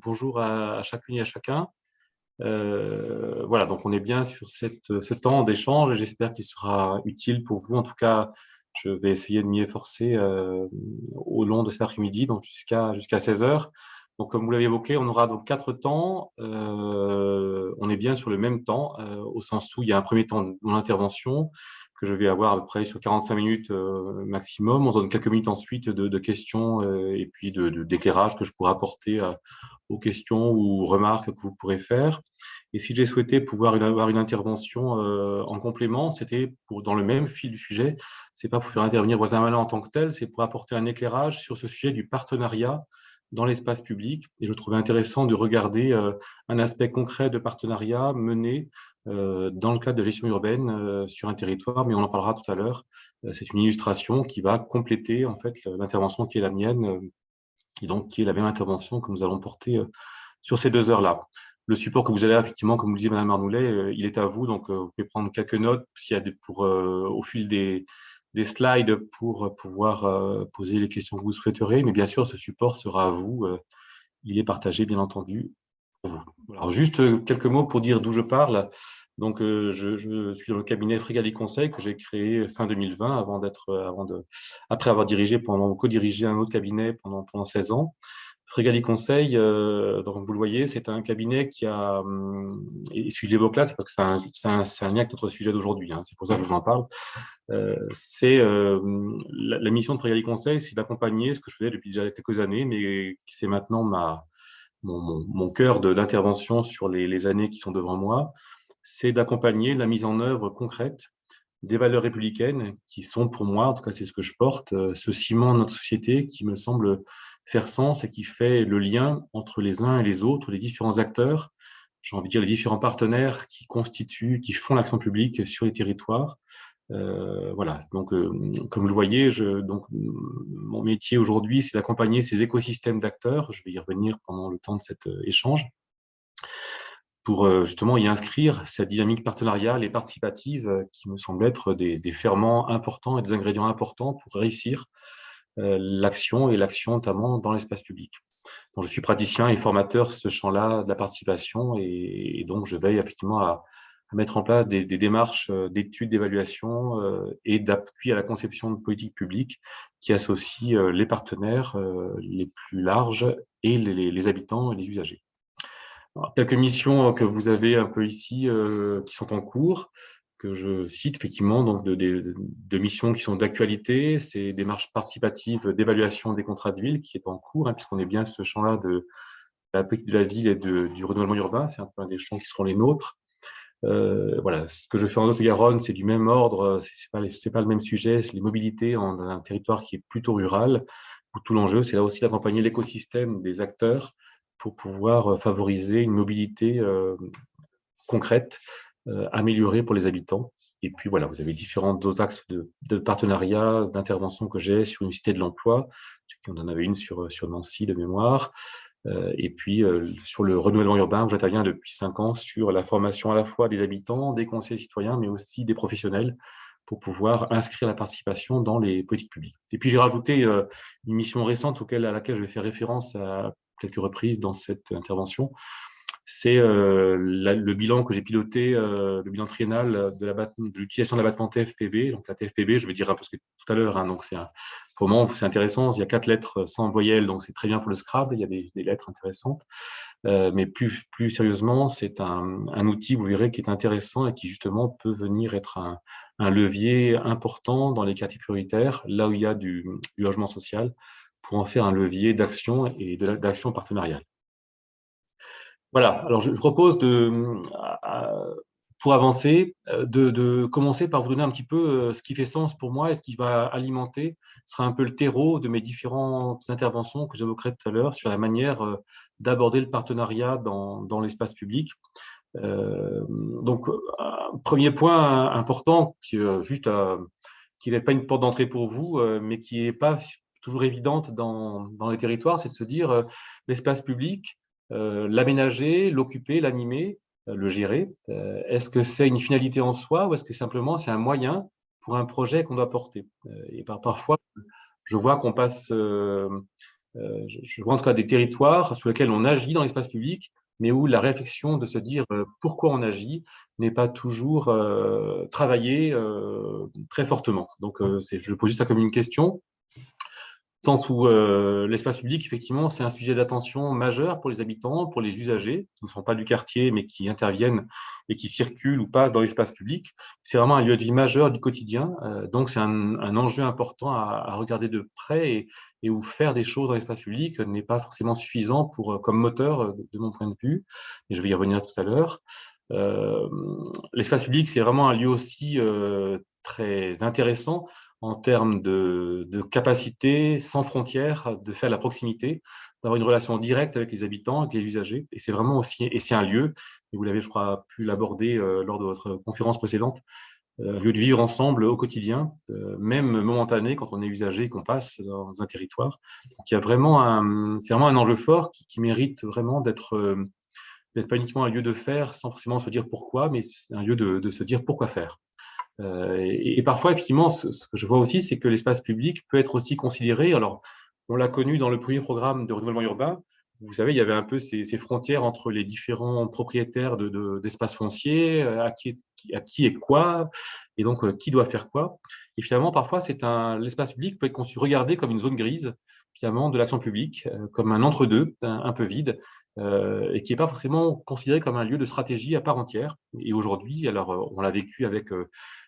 Bonjour à chacune et à chacun. Voilà, donc on est bien sur ce temps d'échange et j'espère qu'il sera utile pour vous. En tout cas, je vais essayer de m'y efforcer au long de cet après-midi, donc jusqu'à 16 heures. Donc, comme vous l'avez évoqué, on aura donc 4 temps. On est bien sur le même temps, au sens où il y a un premier temps de mon intervention que je vais avoir à peu près sur 45 minutes maximum. On se donne quelques minutes ensuite de questions et puis d'éclairage que je pourrai apporter aux questions ou remarques que vous pourrez faire. Et si j'ai souhaité pouvoir avoir une intervention en complément, c'était pour dans le même fil du sujet. C'est pas pour faire intervenir Voisin Malin en tant que tel, c'est pour apporter un éclairage sur ce sujet du partenariat dans l'espace public. Et je trouvais intéressant de regarder un aspect concret de partenariat mené dans le cadre de gestion urbaine sur un territoire, mais on en parlera tout à l'heure. C'est une illustration qui va compléter en fait l'intervention qui est la mienne, et donc qui est la même intervention que nous allons porter sur ces 2 heures-là. Le support que vous avez, effectivement, comme vous le disiez, Madame Arnoulet, il est à vous, donc vous pouvez prendre quelques notes s'il y a au fil des slides pour pouvoir poser les questions que vous souhaiterez, mais bien sûr, ce support sera à vous. Il est partagé, bien entendu, pour vous. Alors, juste quelques mots pour dire d'où je parle. Donc, je suis dans le cabinet Frégali Conseil que j'ai créé fin 2020, après avoir co-dirigé un autre cabinet pendant 16 ans. Frégali Conseil, donc vous le voyez, c'est un cabinet qui a, et si je l'évoque là, c'est parce que c'est un lien avec notre sujet d'aujourd'hui, hein, c'est pour ça que je vous en parle. La mission de Frégali Conseil, c'est d'accompagner ce que je faisais depuis déjà quelques années, mais qui c'est maintenant mon cœur d'intervention sur les années qui sont devant moi, c'est d'accompagner la mise en œuvre concrète des valeurs républicaines qui sont pour moi, en tout cas c'est ce que je porte, ce ciment de notre société qui me semble faire sens et qui fait le lien entre les uns et les autres, les différents acteurs, j'ai envie de dire les différents partenaires qui font l'action publique sur les territoires. Voilà, donc comme vous le voyez, mon métier aujourd'hui, c'est d'accompagner ces écosystèmes d'acteurs. Je vais y revenir pendant le temps de cet échange pour justement y inscrire cette dynamique partenariale et participative qui me semble être des ferments importants et des ingrédients importants pour réussir l'action notamment dans l'espace public. Donc, je suis praticien et formateur sur ce champ-là de la participation et donc je veille effectivement à mettre en place des démarches d'études, d'évaluation et d'appui à la conception de politiques publiques qui associent les partenaires les plus larges et les habitants et les usagers. Alors, quelques missions que vous avez un peu ici qui sont en cours, que je cite effectivement, donc de missions qui sont d'actualité, c'est démarche participative d'évaluation des contrats de ville qui est en cours, hein, puisqu'on est bien sur ce champ-là de la politique de la ville et du renouvellement urbain, c'est un peu un des champs qui seront les nôtres. Voilà, ce que je fais en Haute-Garonne, c'est du même ordre, c'est pas le même sujet, c'est les mobilités dans un territoire qui est plutôt rural, où tout l'enjeu, c'est là aussi d'accompagner l'écosystème des acteurs pour pouvoir favoriser une mobilité concrète, améliorée pour les habitants. Et puis voilà, vous avez différents autres axes de partenariat, d'intervention que j'ai sur une cité de l'emploi. On en avait une sur Nancy de mémoire. Et puis sur le renouvellement urbain, où j'interviens depuis 5 ans sur la formation à la fois des habitants, des conseillers citoyens, mais aussi des professionnels pour pouvoir inscrire la participation dans les politiques publiques. Et puis j'ai rajouté une mission récente à laquelle je vais faire référence à quelques reprises dans cette intervention. C'est le bilan que j'ai piloté, le bilan triennal de l'utilisation de l'abattement TFPB. Donc la TFPB, je vais dire un peu ce que tout à l'heure, hein, donc pour le moment, c'est intéressant. Il y a 4 lettres sans voyelles, donc c'est très bien pour le Scrabble. Il y a des lettres intéressantes. Mais plus sérieusement, c'est un outil, vous verrez, qui est intéressant et qui justement peut venir être un levier important dans les quartiers prioritaires, là où il y a du logement social, pour en faire un levier d'action et d'action partenariale. Voilà, alors je propose pour avancer, de commencer par vous donner un petit peu ce qui fait sens pour moi et ce qui va alimenter, ce sera un peu le terreau de mes différentes interventions que j'évoquerai tout à l'heure sur la manière d'aborder le partenariat dans l'espace public. Donc, un premier point important qui n'est pas une porte d'entrée pour vous, mais qui n'est pas toujours évidente dans les territoires, c'est de se dire l'espace public, l'aménager, l'occuper, l'animer, le gérer. Est-ce que c'est une finalité en soi ou est-ce que simplement c'est un moyen pour un projet qu'on doit porter? Et parfois, je vois qu'on passe je vois en tout cas des territoires sur lesquels on agit dans l'espace public, mais où la réflexion de se dire pourquoi on agit n'est pas toujours travaillée très fortement. Donc, je pose juste ça comme une question sens où l'espace public, effectivement, c'est un sujet d'attention majeur pour les habitants, pour les usagers, qui ne sont pas du quartier, mais qui interviennent et qui circulent ou passent dans l'espace public. C'est vraiment un lieu de vie majeur du quotidien. Donc, c'est un enjeu important à regarder de près et où faire des choses dans l'espace public n'est pas forcément suffisant comme moteur, de mon point de vue. Et je vais y revenir tout à l'heure. Euh, L'espace public, c'est vraiment un lieu aussi très intéressant en termes de capacité sans frontières de faire la proximité, d'avoir une relation directe avec les habitants, avec les usagers. Et c'est vraiment aussi, et c'est un lieu, et vous l'avez, je crois, pu l'aborder lors de votre conférence précédente, un lieu de vivre ensemble au quotidien, même momentané quand on est usager et qu'on passe dans un territoire. Donc il y a vraiment c'est vraiment un enjeu fort qui mérite vraiment d'être pas uniquement un lieu de faire sans forcément se dire pourquoi, mais c'est un lieu de se dire pourquoi faire. Et parfois, effectivement, ce que je vois aussi, c'est que l'espace public peut être aussi considéré, alors on l'a connu dans le premier programme de renouvellement urbain, vous savez, il y avait un peu ces frontières entre les différents propriétaires d'espaces fonciers, à qui et quoi, et donc qui doit faire quoi. Et finalement, parfois, l'espace public peut être regardé comme une zone grise, finalement, de l'action publique, comme un entre-deux, un peu vide, et qui n'est pas forcément considéré comme un lieu de stratégie à part entière. Et aujourd'hui, alors on l'a vécu avec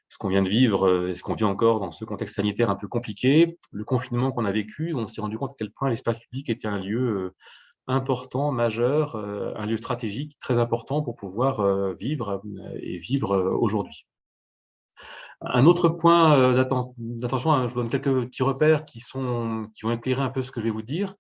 ce qu'on vient de vivre et ce qu'on vit encore dans ce contexte sanitaire un peu compliqué, le confinement qu'on a vécu, on s'est rendu compte à quel point l'espace public était un lieu important, majeur, un lieu stratégique très important pour pouvoir vivre et vivre aujourd'hui. Un autre point d'attention, hein, je vous donne quelques petits repères qui vont éclairer un peu ce que je vais vous dire.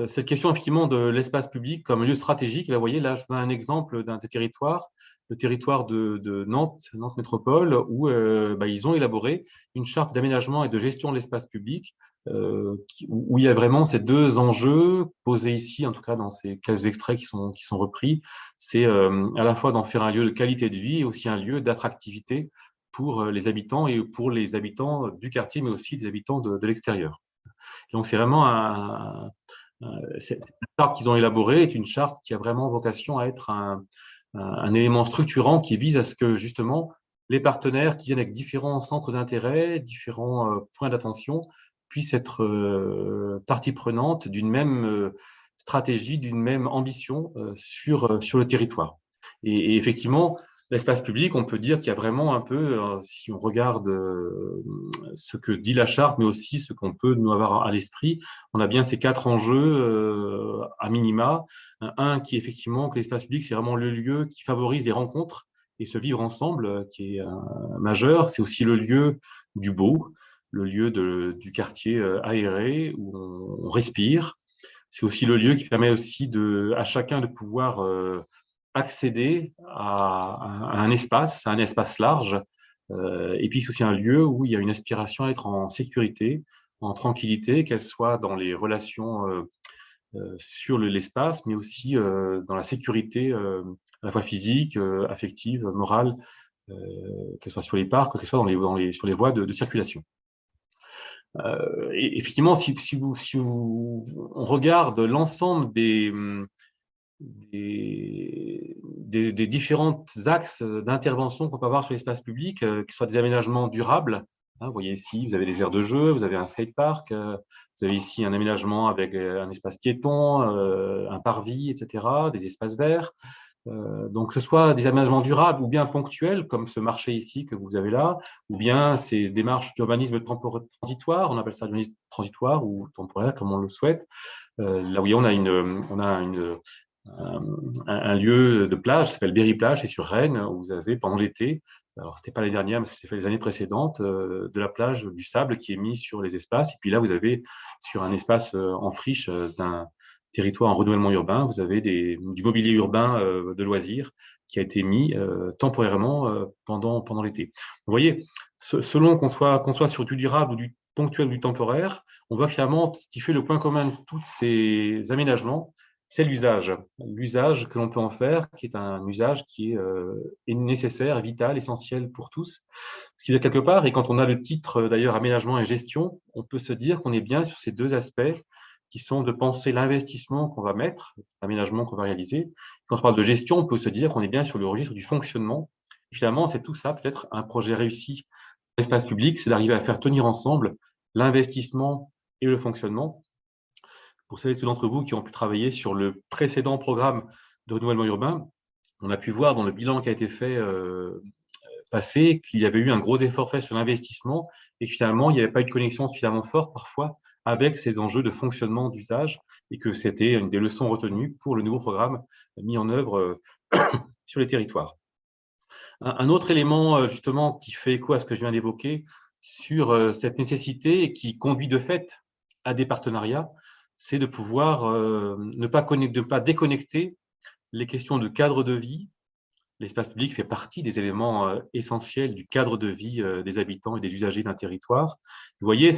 Cette question, effectivement, de l'espace public comme lieu stratégique, là, vous voyez, là, je vous donne un exemple d'un des territoires, le territoire de Nantes, Nantes Métropole, où ils ont élaboré une charte d'aménagement et de gestion de l'espace public, où il y a vraiment ces deux enjeux posés ici, en tout cas dans ces quelques extraits qui sont repris. C'est à la fois d'en faire un lieu de qualité de vie et aussi un lieu d'attractivité pour les habitants et pour les habitants du quartier, mais aussi des habitants de l'extérieur. Donc, c'est vraiment cette charte qu'ils ont élaborée est une charte qui a vraiment vocation à être un élément structurant qui vise à ce que, justement, les partenaires qui viennent avec différents centres d'intérêt, différents points d'attention, puissent être partie prenante d'une même stratégie, d'une même ambition sur le territoire. Et effectivement, l'espace public, on peut dire qu'il y a vraiment un peu, si on regarde ce que dit la charte, mais aussi ce qu'on peut nous avoir à l'esprit, on a bien ces quatre enjeux à minima. Un qui est effectivement que l'espace public, c'est vraiment le lieu qui favorise les rencontres et ce vivre ensemble, qui est majeur. C'est aussi le lieu du beau, le lieu du quartier aéré où on respire. C'est aussi le lieu qui permet aussi à chacun de pouvoir accéder à un espace large. Et puis, c'est aussi un lieu où il y a une aspiration à être en sécurité, en tranquillité, qu'elle soit dans les relations sur l'espace, mais aussi dans la sécurité à la fois physique, affective, morale, que ce soit sur les parcs, que ce soit sur les voies de circulation. Et effectivement, on regarde l'ensemble des différents axes d'intervention qu'on peut avoir sur l'espace public, que ce soit des aménagements durables. Hein, vous voyez ici, vous avez des aires de jeu, vous avez un skatepark, vous avez ici un aménagement avec un espace piéton, un parvis, etc., des espaces verts. Donc, que ce soit des aménagements durables ou bien ponctuels, comme ce marché ici que vous avez là, ou bien ces démarches d'urbanisme transitoire, on appelle ça l'urbanisme transitoire ou temporaire, comme on le souhaite. Là, oui, on a un lieu de plage qui s'appelle Berry-Plage, c'est sur Rennes, où vous avez, pendant l'été, alors c'était pas l'année dernière, mais c'était fait les années précédentes, de la plage, du sable qui est mis sur les espaces. Et puis là, vous avez, sur un espace en friche d'un territoire en renouvellement urbain, vous avez du mobilier urbain de loisirs qui a été mis temporairement pendant l'été. Vous voyez, selon qu'on soit sur du durable ou du ponctuel ou du temporaire, on voit finalement ce qui fait le point commun de tous ces aménagements, c'est l'usage. L'usage que l'on peut en faire, qui est un usage qui est nécessaire, vital, essentiel pour tous. Ce qui veut dire quelque part, et quand on a le titre d'ailleurs aménagement et gestion, on peut se dire qu'on est bien sur ces deux aspects qui sont de penser l'investissement qu'on va mettre, l'aménagement qu'on va réaliser. Quand on parle de gestion, on peut se dire qu'on est bien sur le registre du fonctionnement. Et finalement, c'est tout ça, peut-être un projet réussi. L'espace public, c'est d'arriver à faire tenir ensemble l'investissement et le fonctionnement. Pour celles et ceux d'entre vous qui ont pu travailler sur le précédent programme de renouvellement urbain, on a pu voir dans le bilan qui a été fait passé qu'il y avait eu un gros effort fait sur l'investissement et que finalement, il n'y avait pas eu de connexion suffisamment forte parfois avec ces enjeux de fonctionnement d'usage et que c'était une des leçons retenues pour le nouveau programme mis en œuvre sur les territoires. Un autre élément justement qui fait écho à ce que je viens d'évoquer sur cette nécessité et qui conduit de fait à des partenariats, c'est de pouvoir ne pas déconnecter les questions de cadre de vie. L'espace public fait partie des éléments essentiels du cadre de vie des habitants et des usagers d'un territoire. Vous voyez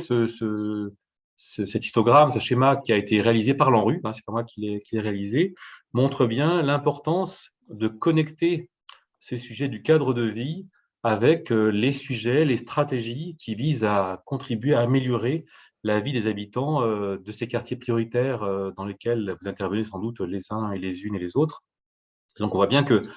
cet histogramme, ce schéma qui a été réalisé par l'ANRU, c'est pas moi qui l'ai réalisé, montre bien l'importance de connecter ces sujets du cadre de vie avec les sujets, les stratégies qui visent à contribuer à améliorer la vie des habitants de ces quartiers prioritaires dans lesquels vous intervenez sans doute les uns et les unes et les autres. Donc on voit bien que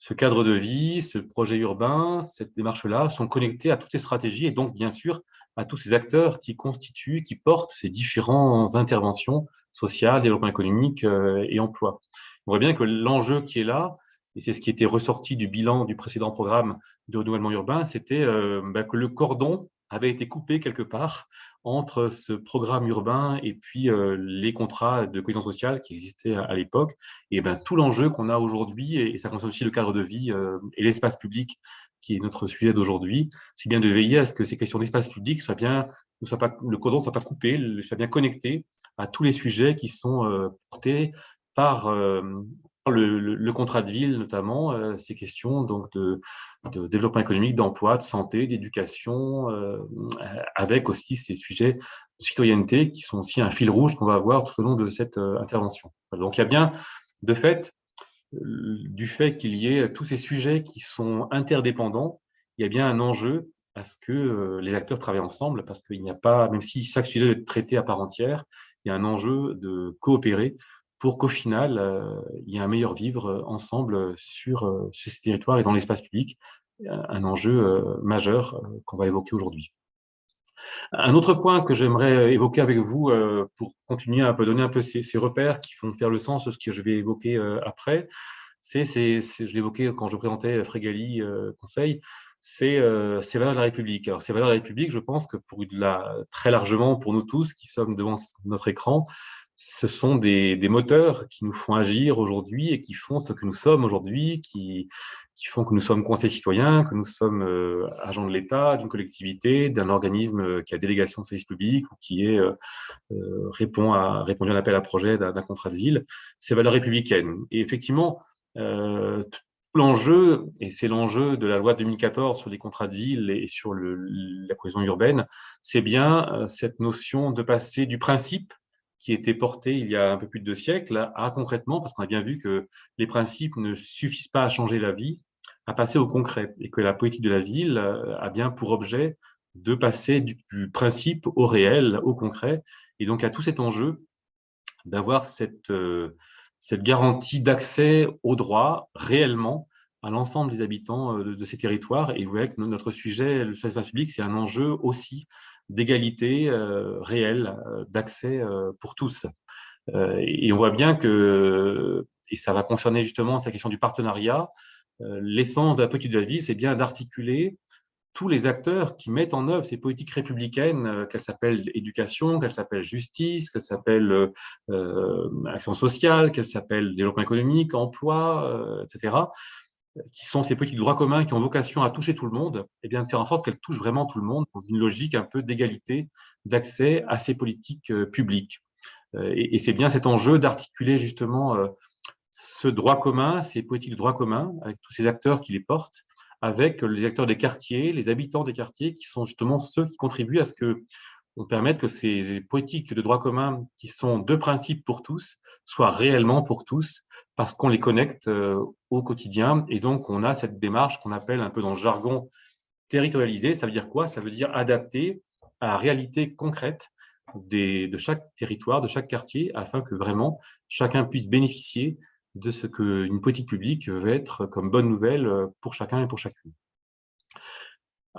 ce cadre de vie, ce projet urbain, cette démarche-là sont connectés à toutes ces stratégies et donc bien sûr à tous ces acteurs qui constituent, qui portent ces différentes interventions sociales, développement économique et emploi. On voit bien que l'enjeu qui est là, et c'est ce qui était ressorti du bilan du précédent programme de renouvellement urbain, c'était que le cordon avait été coupé quelque part entre ce programme urbain et puis les contrats de cohésion sociale qui existaient à l'époque. Et tout l'enjeu qu'on a aujourd'hui, et ça concerne aussi le cadre de vie et l'espace public, qui est notre sujet d'aujourd'hui, c'est bien de veiller à ce que ces questions d'espace public soient bien, le cordon ne soit pas coupé, soit bien connecté à tous les sujets qui sont portés par le contrat de ville, notamment ces questions donc de développement économique, d'emploi, de santé, d'éducation, avec aussi ces sujets de citoyenneté qui sont aussi un fil rouge qu'on va avoir tout au long de cette intervention. Donc il y a bien, de fait, du fait qu'il y ait tous ces sujets qui sont interdépendants, il y a bien un enjeu à ce que les acteurs travaillent ensemble, parce qu'il n'y a pas, même si chaque sujet est traité à part entière, il y a un enjeu de coopérer pour qu'au final, il y ait un meilleur vivre ensemble sur ces territoires et dans l'espace public, un enjeu majeur qu'on va évoquer aujourd'hui. Un autre point que j'aimerais évoquer avec vous pour continuer à donner un peu ces repères qui font faire le sens de ce que je vais évoquer après, je l'évoquais quand je présentais Frégali Conseil, c'est ces valeurs de la République. Alors, ces valeurs de la République, je pense que très largement pour nous tous qui sommes devant notre écran, ce sont des moteurs qui nous font agir aujourd'hui et qui font ce que nous sommes aujourd'hui, qui font que nous sommes conseils citoyens, que nous sommes agents de l'État, d'une collectivité, d'un organisme qui a délégation de service public ou qui répondu à un appel à projet d'un contrat de ville, ces valeurs républicaines. Et effectivement, tout l'enjeu, et c'est l'enjeu de la loi de 2014 sur les contrats de ville et sur la cohésion urbaine, c'est bien cette notion de passer du principe qui était porté il y a un peu plus de 2 siècles à concrètement, parce qu'on a bien vu que les principes ne suffisent pas à changer la vie, à passer au concret, et que la politique de la ville a bien pour objet de passer du principe au réel, au concret, et donc à tout cet enjeu d'avoir cette garantie d'accès aux droits réellement à l'ensemble des habitants de ces territoires. Et vous voyez que notre sujet, le espace public, c'est un enjeu aussi d'égalité réelle, d'accès pour tous. Et on voit bien que, et ça va concerner justement cette question du partenariat, l'essence de la politique de la ville, c'est bien d'articuler tous les acteurs qui mettent en œuvre ces politiques républicaines, qu'elles s'appellent éducation, qu'elles s'appellent justice, qu'elles s'appellent action sociale, qu'elles s'appellent développement économique, emploi, etc., qui sont ces politiques de droit commun qui ont vocation à toucher tout le monde, et bien de faire en sorte qu'elles touchent vraiment tout le monde dans une logique un peu d'égalité d'accès à ces politiques publiques. Et c'est bien cet enjeu d'articuler justement ce droit commun, ces politiques de droit commun, avec tous ces acteurs qui les portent, avec les acteurs des quartiers, les habitants des quartiers, qui sont justement ceux qui contribuent à ce qu'on permette que ces politiques de droit commun, qui sont de principe pour tous, soient réellement pour tous, parce qu'on les connecte au quotidien. Et donc, on a cette démarche qu'on appelle un peu dans le jargon territorialisée. Ça veut dire quoi? Ça veut dire adapter à la réalité concrète de chaque territoire, de chaque quartier, afin que vraiment chacun puisse bénéficier de ce qu'une politique publique veut être comme bonne nouvelle pour chacun et pour chacune.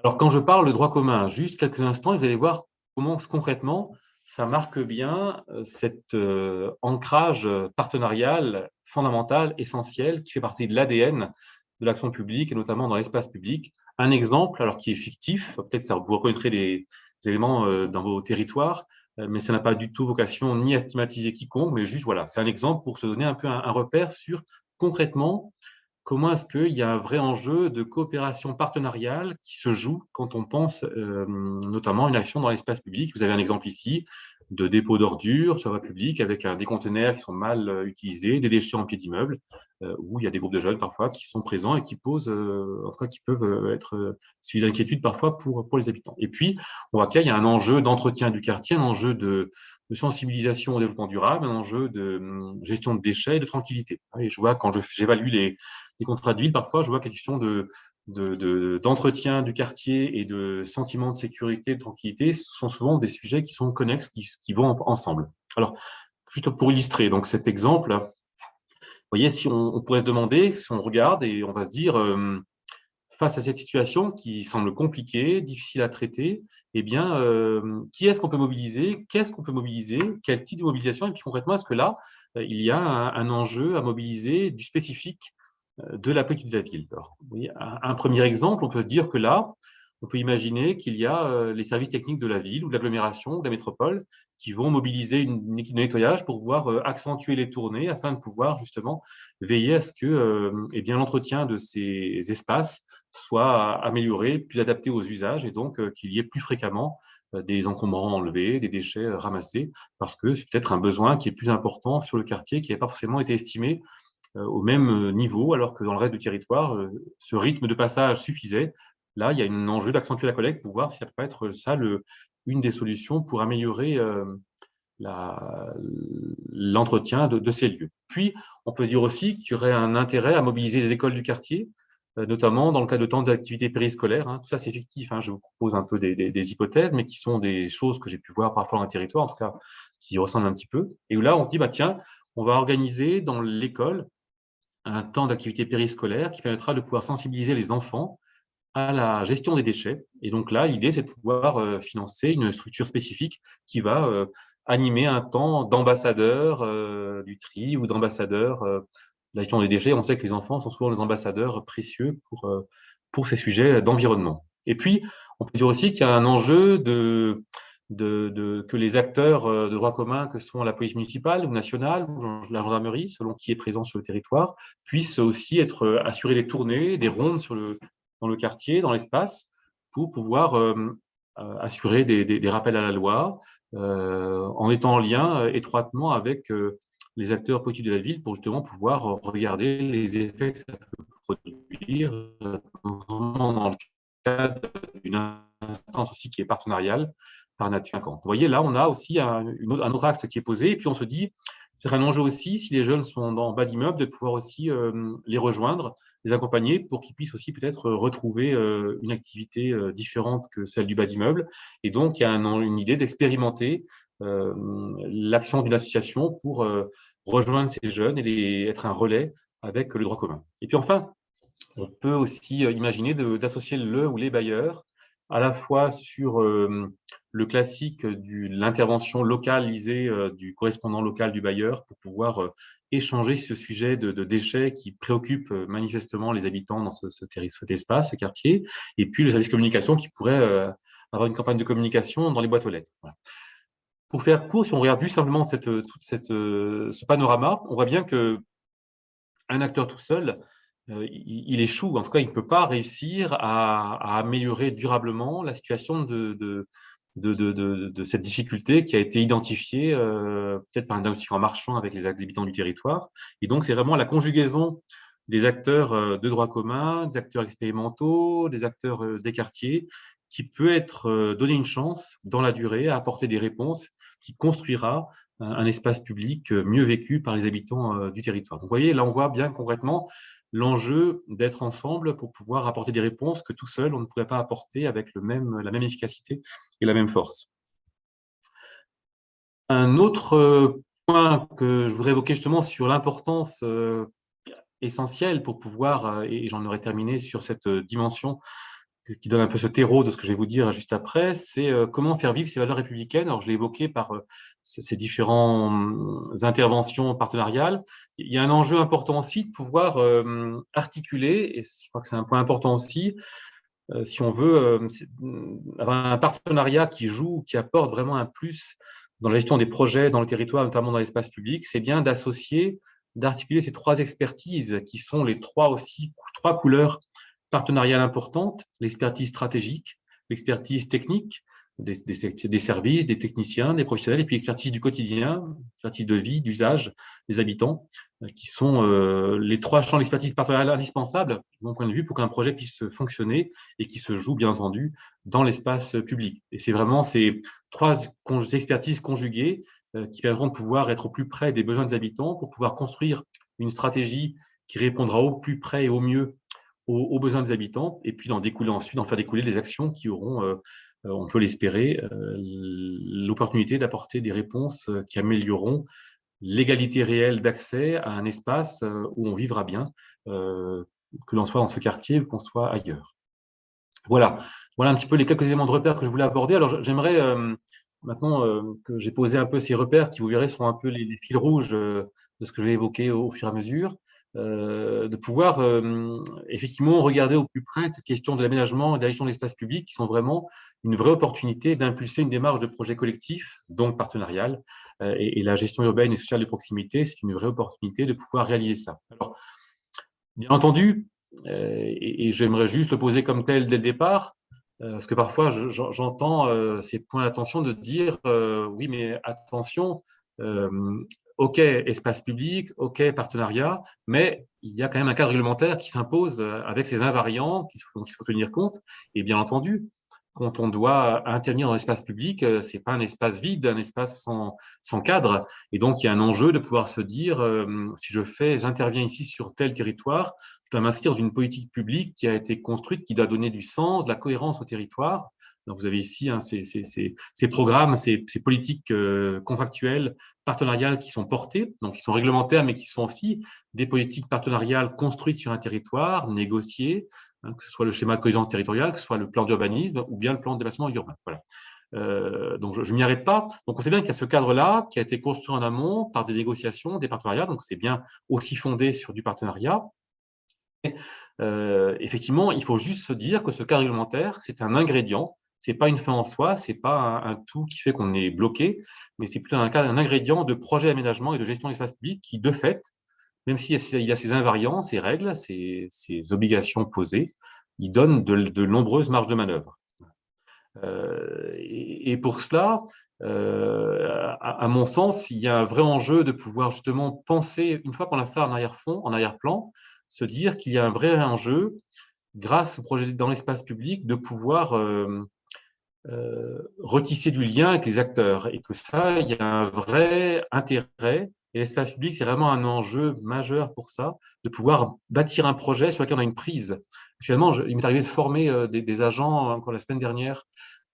Alors, quand je parle de droit commun, juste quelques instants, vous allez voir comment concrètement ça marque bien cet ancrage partenarial fondamental, essentiel, qui fait partie de l'ADN de l'action publique et notamment dans l'espace public. Un exemple, alors qui est fictif, peut-être ça vous reconnaîtrez des éléments dans vos territoires, mais ça n'a pas du tout vocation ni à stigmatiser quiconque, mais juste voilà, c'est un exemple pour se donner un peu un repère sur concrètement comment est-ce qu'il y a un vrai enjeu de coopération partenariale qui se joue quand on pense notamment à une action dans l'espace public? Vous avez un exemple ici de dépôt d'ordures sur la voie publique avec des conteneurs qui sont mal utilisés, des déchets en pied d'immeuble, où il y a des groupes de jeunes parfois qui sont présents et qui posent, en tout cas qui peuvent être sujets d'inquiétude parfois pour les habitants. Et puis, on voit qu'il y a un enjeu d'entretien du quartier, un enjeu de sensibilisation au développement durable, un enjeu de gestion de déchets et de tranquillité. Et je vois quand j'évalue les contrats de ville, parfois, je vois qu'il y a question d'entretien du quartier et de sentiment de sécurité, de tranquillité, ce sont souvent des sujets qui sont connexes, qui vont ensemble. Alors, juste pour illustrer donc cet exemple, vous voyez, si on pourrait se demander, si on regarde et on va se dire, face à cette situation qui semble compliquée, difficile à traiter, eh bien, qui est-ce qu'on peut mobiliser? Qu'est-ce qu'on peut mobiliser? Quel type de mobilisation? Et puis concrètement, est-ce que là, il y a un enjeu à mobiliser du spécifique de la politique de la ville. Alors, vous voyez, un premier exemple, on peut se dire que là, on peut imaginer qu'il y a les services techniques de la ville ou de l'agglomération ou de la métropole qui vont mobiliser une équipe de nettoyage pour pouvoir accentuer les tournées afin de pouvoir justement veiller à ce que eh bien, l'entretien de ces espaces soit amélioré, plus adapté aux usages et donc qu'il y ait plus fréquemment des encombrants enlevés, des déchets ramassés, parce que c'est peut-être un besoin qui est plus important sur le quartier, qui n'avait pas forcément été estimé au même niveau, alors que dans le reste du territoire, ce rythme de passage suffisait. Là, il y a un enjeu d'accentuer la collecte pour voir si ça peut être ça une des solutions pour améliorer l'entretien de ces lieux. Puis, on peut se dire aussi qu'il y aurait un intérêt à mobiliser les écoles du quartier, notamment dans le cadre de temps d'activités périscolaires. Tout ça, c'est fictif. Je vous propose un peu des hypothèses, mais qui sont des choses que j'ai pu voir parfois dans le territoire, en tout cas, qui ressemblent un petit peu. Et où là, on se dit, bah, tiens, on va organiser dans l'école un temps d'activité périscolaire qui permettra de pouvoir sensibiliser les enfants à la gestion des déchets. Et donc là, l'idée, c'est de pouvoir financer une structure spécifique qui va animer un temps d'ambassadeur du tri ou d'ambassadeur de la gestion des déchets. On sait que les enfants sont souvent les ambassadeurs précieux pour ces sujets d'environnement. Et puis, on peut dire aussi qu'il y a un enjeu que les acteurs de droit commun, que sont la police municipale ou nationale ou la gendarmerie, selon qui est présent sur le territoire, puissent aussi assurer des tournées, des rondes dans le quartier, dans l'espace, pour pouvoir assurer des rappels à la loi, en étant en lien étroitement avec les acteurs politiques de la ville pour justement pouvoir regarder les effets que ça peut produire, notamment dans le cadre d'une instance aussi qui est partenariale par nature. Vous voyez, là, on a aussi un autre axe qui est posé, et puis on se dit, c'est un enjeu aussi, si les jeunes sont en bas d'immeuble, de pouvoir aussi les rejoindre, les accompagner pour qu'ils puissent aussi peut-être retrouver une activité différente que celle du bas d'immeuble. Et donc, il y a une idée d'expérimenter l'action d'une association pour rejoindre ces jeunes et être un relais avec le droit commun. Et puis enfin, on peut aussi imaginer d'associer le ou les bailleurs à la fois sur le classique de l'intervention localisée du correspondant local du bailleur pour pouvoir échanger ce sujet de déchets qui préoccupe manifestement les habitants dans cet espace, ce quartier, et puis le service communication qui pourrait avoir une campagne de communication dans les boîtes aux lettres. Voilà. Pour faire court, si on regarde juste simplement ce panorama, on voit bien qu'un acteur tout seul, il échoue. En tout cas, il ne peut pas réussir à améliorer durablement la situation de cette difficulté qui a été identifiée peut-être par un diagnostic en marchant avec les habitants du territoire. Et donc, c'est vraiment la conjugaison des acteurs de droit commun, des acteurs expérimentaux, des acteurs des quartiers, qui peut être donné une chance dans la durée à apporter des réponses qui construira un espace public mieux vécu par les habitants du territoire. Donc, vous voyez, là, on voit bien concrètement l'enjeu d'être ensemble pour pouvoir apporter des réponses que tout seul, on ne pourrait pas apporter avec la même efficacité et la même force. Un autre point que je voudrais évoquer justement sur l'importance essentielle pour pouvoir, et j'en aurais terminé sur cette dimension qui donne un peu ce terreau de ce que je vais vous dire juste après, c'est comment faire vivre ces valeurs républicaines. Alors, je l'ai évoqué par ces différentes interventions partenariales. Il y a un enjeu important aussi de pouvoir articuler, et je crois que c'est un point important aussi, si on veut avoir un partenariat qui joue, qui apporte vraiment un plus dans la gestion des projets dans le territoire, notamment dans l'espace public, c'est bien d'associer, d'articuler ces trois expertises qui sont les trois couleurs partenariales importantes: l'expertise stratégique, l'expertise technique, des services, des techniciens, des professionnels, et puis l'expertise du quotidien, l'expertise de vie, d'usage des habitants, qui sont les trois champs d'expertise partenariale indispensables, de mon point de vue, pour qu'un projet puisse fonctionner et qui se joue, bien entendu, dans l'espace public. Et c'est vraiment ces trois expertises conjuguées qui permettront de pouvoir être au plus près des besoins des habitants pour pouvoir construire une stratégie qui répondra au plus près et au mieux aux besoins des habitants, et puis d'en faire découler des actions qui auront, on peut l'espérer, l'opportunité d'apporter des réponses qui amélioreront l'égalité réelle d'accès à un espace où on vivra bien, que l'on soit dans ce quartier ou qu'on soit ailleurs. Voilà, voilà un petit peu les quelques éléments de repères que je voulais aborder. Alors, j'aimerais maintenant que j'ai posé un peu ces repères, qui, vous verrez, sont un peu les fils rouges de ce que je vais évoquer au fur et à mesure, de pouvoir effectivement regarder au plus près cette question de l'aménagement et de la gestion de l'espace public, qui sont vraiment une vraie opportunité d'impulser une démarche de projet collectif, donc partenarial, et la gestion urbaine et sociale de proximité, c'est une vraie opportunité de pouvoir réaliser ça. Alors, bien entendu, et j'aimerais juste le poser comme tel dès le départ, parce que parfois j'entends ces points d'attention de dire oui, mais attention, euh, OK, espace public, OK, partenariat, mais il y a quand même un cadre réglementaire qui s'impose avec ses invariants dont il faut tenir compte. Et bien entendu, quand on doit intervenir dans l'espace public, ce n'est pas un espace vide, un espace sans cadre. Et donc, il y a un enjeu de pouvoir se dire, si j'interviens ici sur tel territoire, je dois m'inscrire dans une politique publique qui a été construite, qui doit donner du sens, de la cohérence au territoire. Donc, vous avez ici ces programmes, ces politiques contractuelles, partenariales qui sont portées, donc qui sont réglementaires, mais qui sont aussi des politiques partenariales construites sur un territoire, négociées, que ce soit le schéma de cohésion territoriale, que ce soit le plan d'urbanisme ou bien le plan de développement urbain. Voilà. Donc, je ne m'y arrête pas. Donc, on sait bien qu'il y a ce cadre-là qui a été construit en amont par des négociations, des partenariats. Donc, c'est bien aussi fondé sur du partenariat. Effectivement, il faut juste se dire que ce cadre réglementaire, c'est un ingrédient, c'est pas une fin en soi, c'est pas un tout qui fait qu'on est bloqué, mais c'est plutôt un ingrédient de projet d'aménagement et de gestion de l'espace public qui, de fait, même s'il y a ces invariants, ces règles, ces obligations posées, il donne de nombreuses marges de manœuvre. Et pour cela, à mon sens, il y a un vrai enjeu de pouvoir justement penser, une fois qu'on a ça en arrière-fond, en arrière-plan, se dire qu'il y a un vrai enjeu, grâce au projet dans l'espace public, de pouvoir retisser du lien avec les acteurs. Et que ça, il y a un vrai intérêt. Et l'espace public, c'est vraiment un enjeu majeur pour ça, de pouvoir bâtir un projet sur lequel on a une prise. Actuellement, il m'est arrivé de former des agents encore la semaine dernière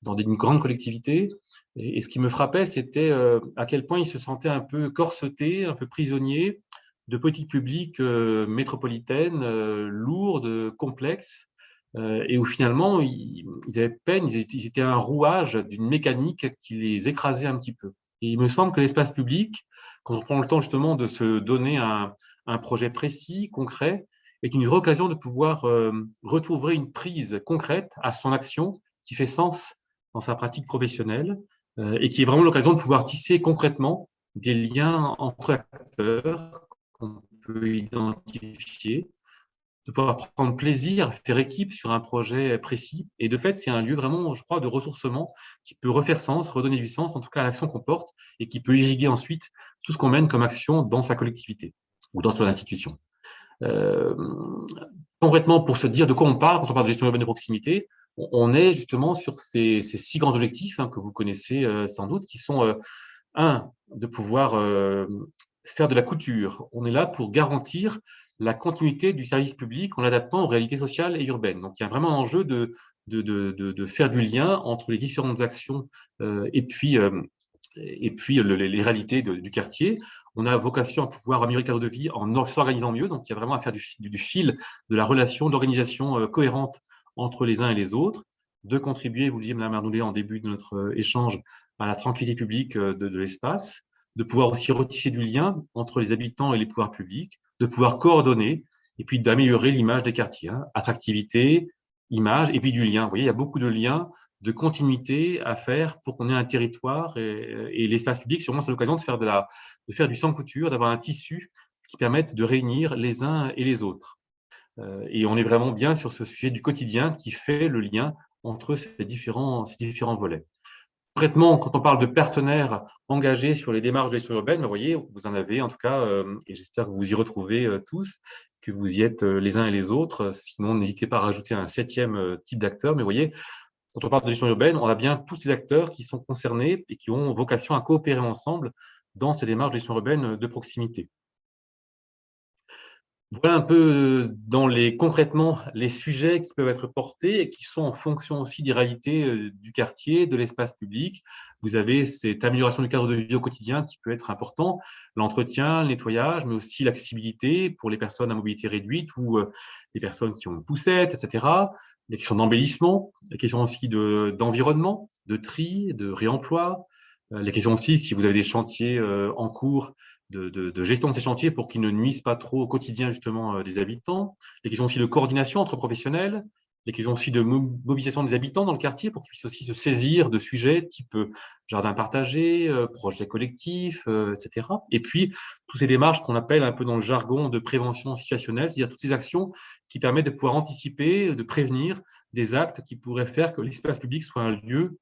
dans une grande collectivité. Et ce qui me frappait, c'était à quel point ils se sentaient un peu corsetés, un peu prisonniers de politiques publiques métropolitaines, lourdes, complexes, et où finalement, ils avaient peine, ils étaient un rouage d'une mécanique qui les écrasait un petit peu. Et il me semble que l'espace public, quand on prend le temps justement de se donner un projet précis, concret, est une vraie occasion de pouvoir retrouver une prise concrète à son action qui fait sens dans sa pratique professionnelle, et qui est vraiment l'occasion de pouvoir tisser concrètement des liens entre acteurs qu'on peut identifier, de pouvoir prendre plaisir, faire équipe sur un projet précis. Et de fait, c'est un lieu vraiment, je crois, de ressourcement qui peut refaire sens, redonner du sens, en tout cas à l'action qu'on porte, et qui peut irriguer ensuite tout ce qu'on mène comme action dans sa collectivité ou dans son institution. Euh, Concrètement, pour se dire de quoi on parle quand on parle de gestion urbaine de proximité, on est justement sur ces six grands objectifs que vous connaissez sans doute, qui sont un, de pouvoir faire de la couture. On est là pour garantir la continuité du service public en l'adaptant aux réalités sociales et urbaines. Donc, il y a vraiment un enjeu de faire du lien entre les différentes actions et puis et puis les réalités du quartier. On a vocation à pouvoir améliorer le cadre de vie en s'organisant mieux. Donc, il y a vraiment à faire du fil de la relation, d'organisation cohérente entre les uns et les autres, de contribuer, vous le disiez, Mme Arnoulet, en début de notre échange, à la tranquillité publique de l'espace, de pouvoir aussi retisser du lien entre les habitants et les pouvoirs publics, de pouvoir coordonner, et puis d'améliorer l'image des quartiers, hein, attractivité, image, et puis du lien. Vous voyez, il y a beaucoup de liens, de continuité à faire pour qu'on ait un territoire, et l'espace public, c'est vraiment l'occasion de faire du sans couture, d'avoir un tissu qui permette de réunir les uns et les autres. Et on est vraiment bien sur ce sujet du quotidien qui fait le lien entre ces différents volets. Concrètement, quand on parle de partenaires engagés sur les démarches de gestion urbaine, vous voyez, vous en avez en tout cas, et j'espère que vous y retrouvez tous, que vous y êtes les uns et les autres. Sinon, n'hésitez pas à rajouter un 7e type d'acteur. Mais vous voyez, quand on parle de gestion urbaine, on a bien tous ces acteurs qui sont concernés et qui ont vocation à coopérer ensemble dans ces démarches de gestion urbaine de proximité. Voilà un peu concrètement les sujets qui peuvent être portés et qui sont en fonction aussi des réalités du quartier, de l'espace public. Vous avez cette amélioration du cadre de vie au quotidien qui peut être important, l'entretien, le nettoyage, mais aussi l'accessibilité pour les personnes à mobilité réduite ou les personnes qui ont une poussette, etc. Les questions d'embellissement, les questions aussi d'environnement, de tri, de réemploi, les questions aussi, si vous avez des chantiers en cours, de gestion de ces chantiers pour qu'ils ne nuisent pas trop au quotidien justement des habitants, les questions aussi de coordination entre professionnels, les questions aussi de mobilisation des habitants dans le quartier pour qu'ils puissent aussi se saisir de sujets type jardin partagé, projet collectif, etc. Et puis, toutes ces démarches qu'on appelle un peu dans le jargon de prévention situationnelle, c'est-à-dire toutes ces actions qui permettent de pouvoir anticiper, de prévenir des actes qui pourraient faire que l'espace public soit un lieu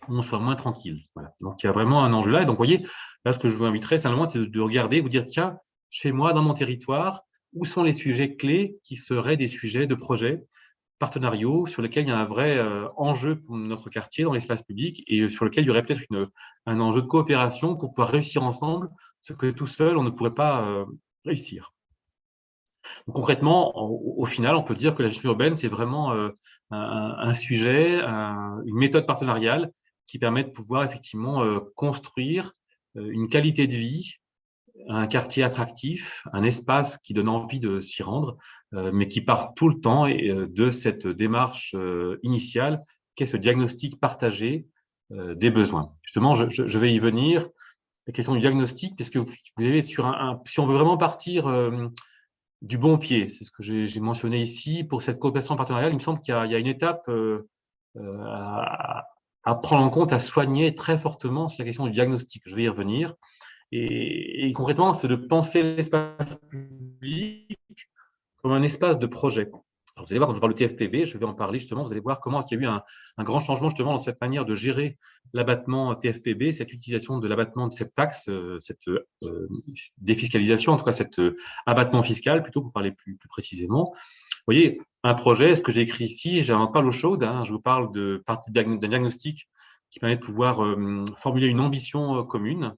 où on soit moins tranquille. Voilà. Donc, il y a vraiment un enjeu là. Et donc, vous voyez, là, ce que je vous inviterais, simplement, c'est de regarder, vous dire, tiens, chez moi, dans mon territoire, où sont les sujets clés qui seraient des sujets de projets partenariaux sur lesquels il y a un vrai enjeu pour notre quartier dans l'espace public et sur lequel il y aurait peut-être un enjeu de coopération pour pouvoir réussir ensemble ce que tout seul, on ne pourrait pas réussir. Donc, concrètement, au final, on peut se dire que la gestion urbaine, c'est vraiment un sujet, une méthode partenariale qui permet de pouvoir effectivement construire une qualité de vie, un quartier attractif, un espace qui donne envie de s'y rendre, mais qui part tout le temps de cette démarche initiale qu'est ce diagnostic partagé des besoins. Justement, je vais y venir. La question du diagnostic, puisque vous avez si on veut vraiment partir du bon pied, c'est ce que j'ai mentionné ici, pour cette coopération partenariale, il me semble qu'il y a une étape à prendre en compte, à soigner très fortement, c'est la question du diagnostic. Je vais y revenir. Et concrètement, c'est de penser l'espace public comme un espace de projet. Alors, vous allez voir, quand on parle de TFPB, je vais en parler justement, vous allez voir comment il y a eu un grand changement justement dans cette manière de gérer l'abattement TFPB, cette utilisation de l'abattement de cette taxe, cette défiscalisation, en tout cas cet abattement fiscal, plutôt pour parler plus précisément. Vous voyez, un projet, ce que j'ai écrit ici, je n'invente pas l'eau chaude, hein, je vous parle d'un diagnostic qui permet de pouvoir formuler une ambition commune,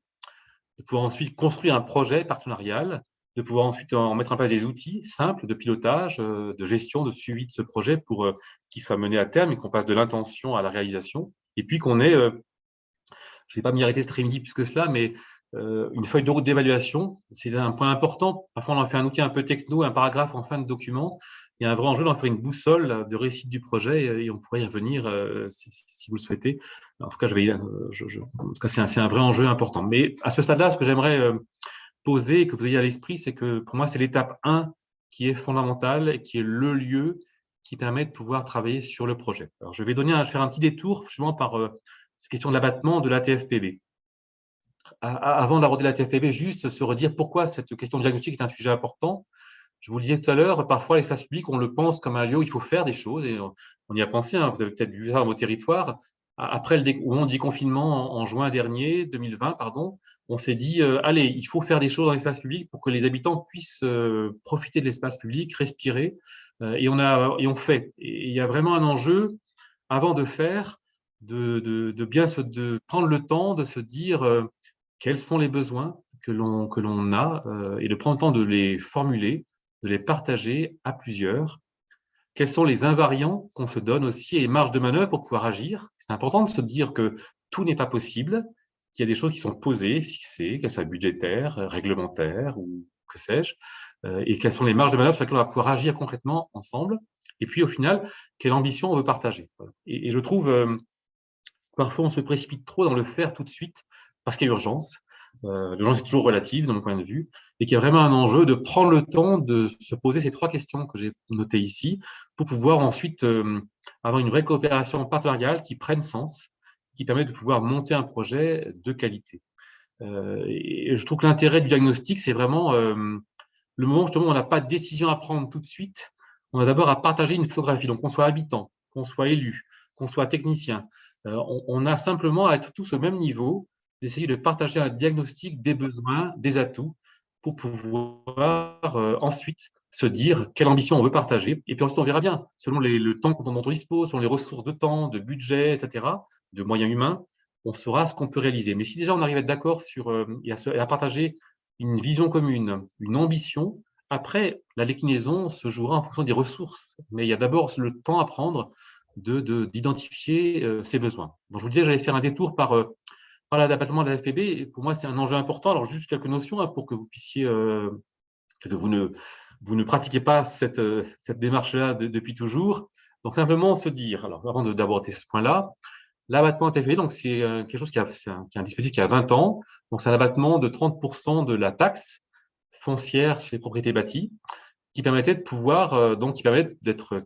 de pouvoir ensuite construire un projet partenarial, de pouvoir ensuite en mettre en place des outils simples de pilotage, de gestion, de suivi de ce projet pour qu'il soit mené à terme et qu'on passe de l'intention à la réalisation. Et puis qu'on ait, je ne vais pas m'y arrêter cet après-midi plus que cela, mais une feuille de route d'évaluation, c'est un point important. Parfois, on en fait un outil un peu techno, un paragraphe en fin de document. Il y a un vrai enjeu d'en faire une boussole de réussite du projet et on pourrait y revenir si vous le souhaitez. En tout cas, en tout cas, c'est un vrai enjeu important. Mais à ce stade-là, ce que j'aimerais poser et que vous ayez à l'esprit, c'est que pour moi, c'est l'étape 1 qui est fondamentale et qui est le lieu qui permet de pouvoir travailler sur le projet. Alors, je vais faire un petit détour justement par cette question de l'abattement de la TFPB. Avant d'aborder la TFPB, juste se redire pourquoi cette question de diagnostic est un sujet important. Je vous le disais tout à l'heure, parfois l'espace public, on le pense comme un lieu où il faut faire des choses, et on y a pensé, hein, vous avez peut-être vu ça dans vos territoires. Après le moment du déconfinement en juin dernier, 2020, pardon, on s'est dit, allez, il faut faire des choses dans l'espace public pour que les habitants puissent profiter de l'espace public, respirer, et on fait. Et il y a vraiment un enjeu, avant de faire, de prendre le temps de se dire quels sont les besoins que l'on a et de prendre le temps de les formuler, de les partager à plusieurs. Quels sont les invariants qu'on se donne aussi et marge de manœuvre pour pouvoir agir. C'est important de se dire que tout n'est pas possible qu'il y a des choses qui sont posées, fixées, qu'elles soient budgétaires, réglementaires ou que sais-je, et quelles sont les marges de manœuvre sur lesquelles on va pouvoir agir concrètement ensemble. Et puis, au final, quelle ambition on veut partager. Voilà. Et je trouve, parfois, on se précipite trop dans le faire tout de suite parce qu'il y a urgence. L'urgence est toujours relative, de mon point de vue, et qu'il y a vraiment un enjeu de prendre le temps de se poser ces 3 questions que j'ai notées ici pour pouvoir ensuite avoir une vraie coopération partenariale qui prenne sens, qui permet de pouvoir monter un projet de qualité. Et je trouve que l'intérêt du diagnostic, c'est vraiment le moment justement où on n'a pas de décision à prendre tout de suite. On a d'abord à partager une photographie. Donc, qu'on soit habitant, qu'on soit élu, qu'on soit technicien, on a simplement à être tous au même niveau, d'essayer de partager un diagnostic des besoins, des atouts, pour pouvoir ensuite se dire quelle ambition on veut partager. Et puis ensuite, on verra bien, selon le temps dont on dispose, selon les ressources de temps, de budget, etc., de moyens humains, on saura ce qu'on peut réaliser. Mais si déjà on arrive à être d'accord sur, et à partager une vision commune, une ambition, après, la déclinaison se jouera en fonction des ressources. Mais il y a d'abord le temps à prendre d'identifier ses besoins. Donc, je vous disais, j'allais faire un détour par l'adaptation de la FPB. Et pour moi, c'est un enjeu important. Alors, juste quelques notions pour que vous puissiez, que vous ne pratiquez pas cette démarche-là depuis toujours. Donc, simplement se dire, alors, avant d'aborder ce point-là, l'abattement TFPB, donc c'est quelque chose c'est un dispositif qui a 20 ans. Donc, c'est un abattement de 30% de la taxe foncière sur les propriétés bâties, qui permettait de pouvoir, donc qui permet d'être,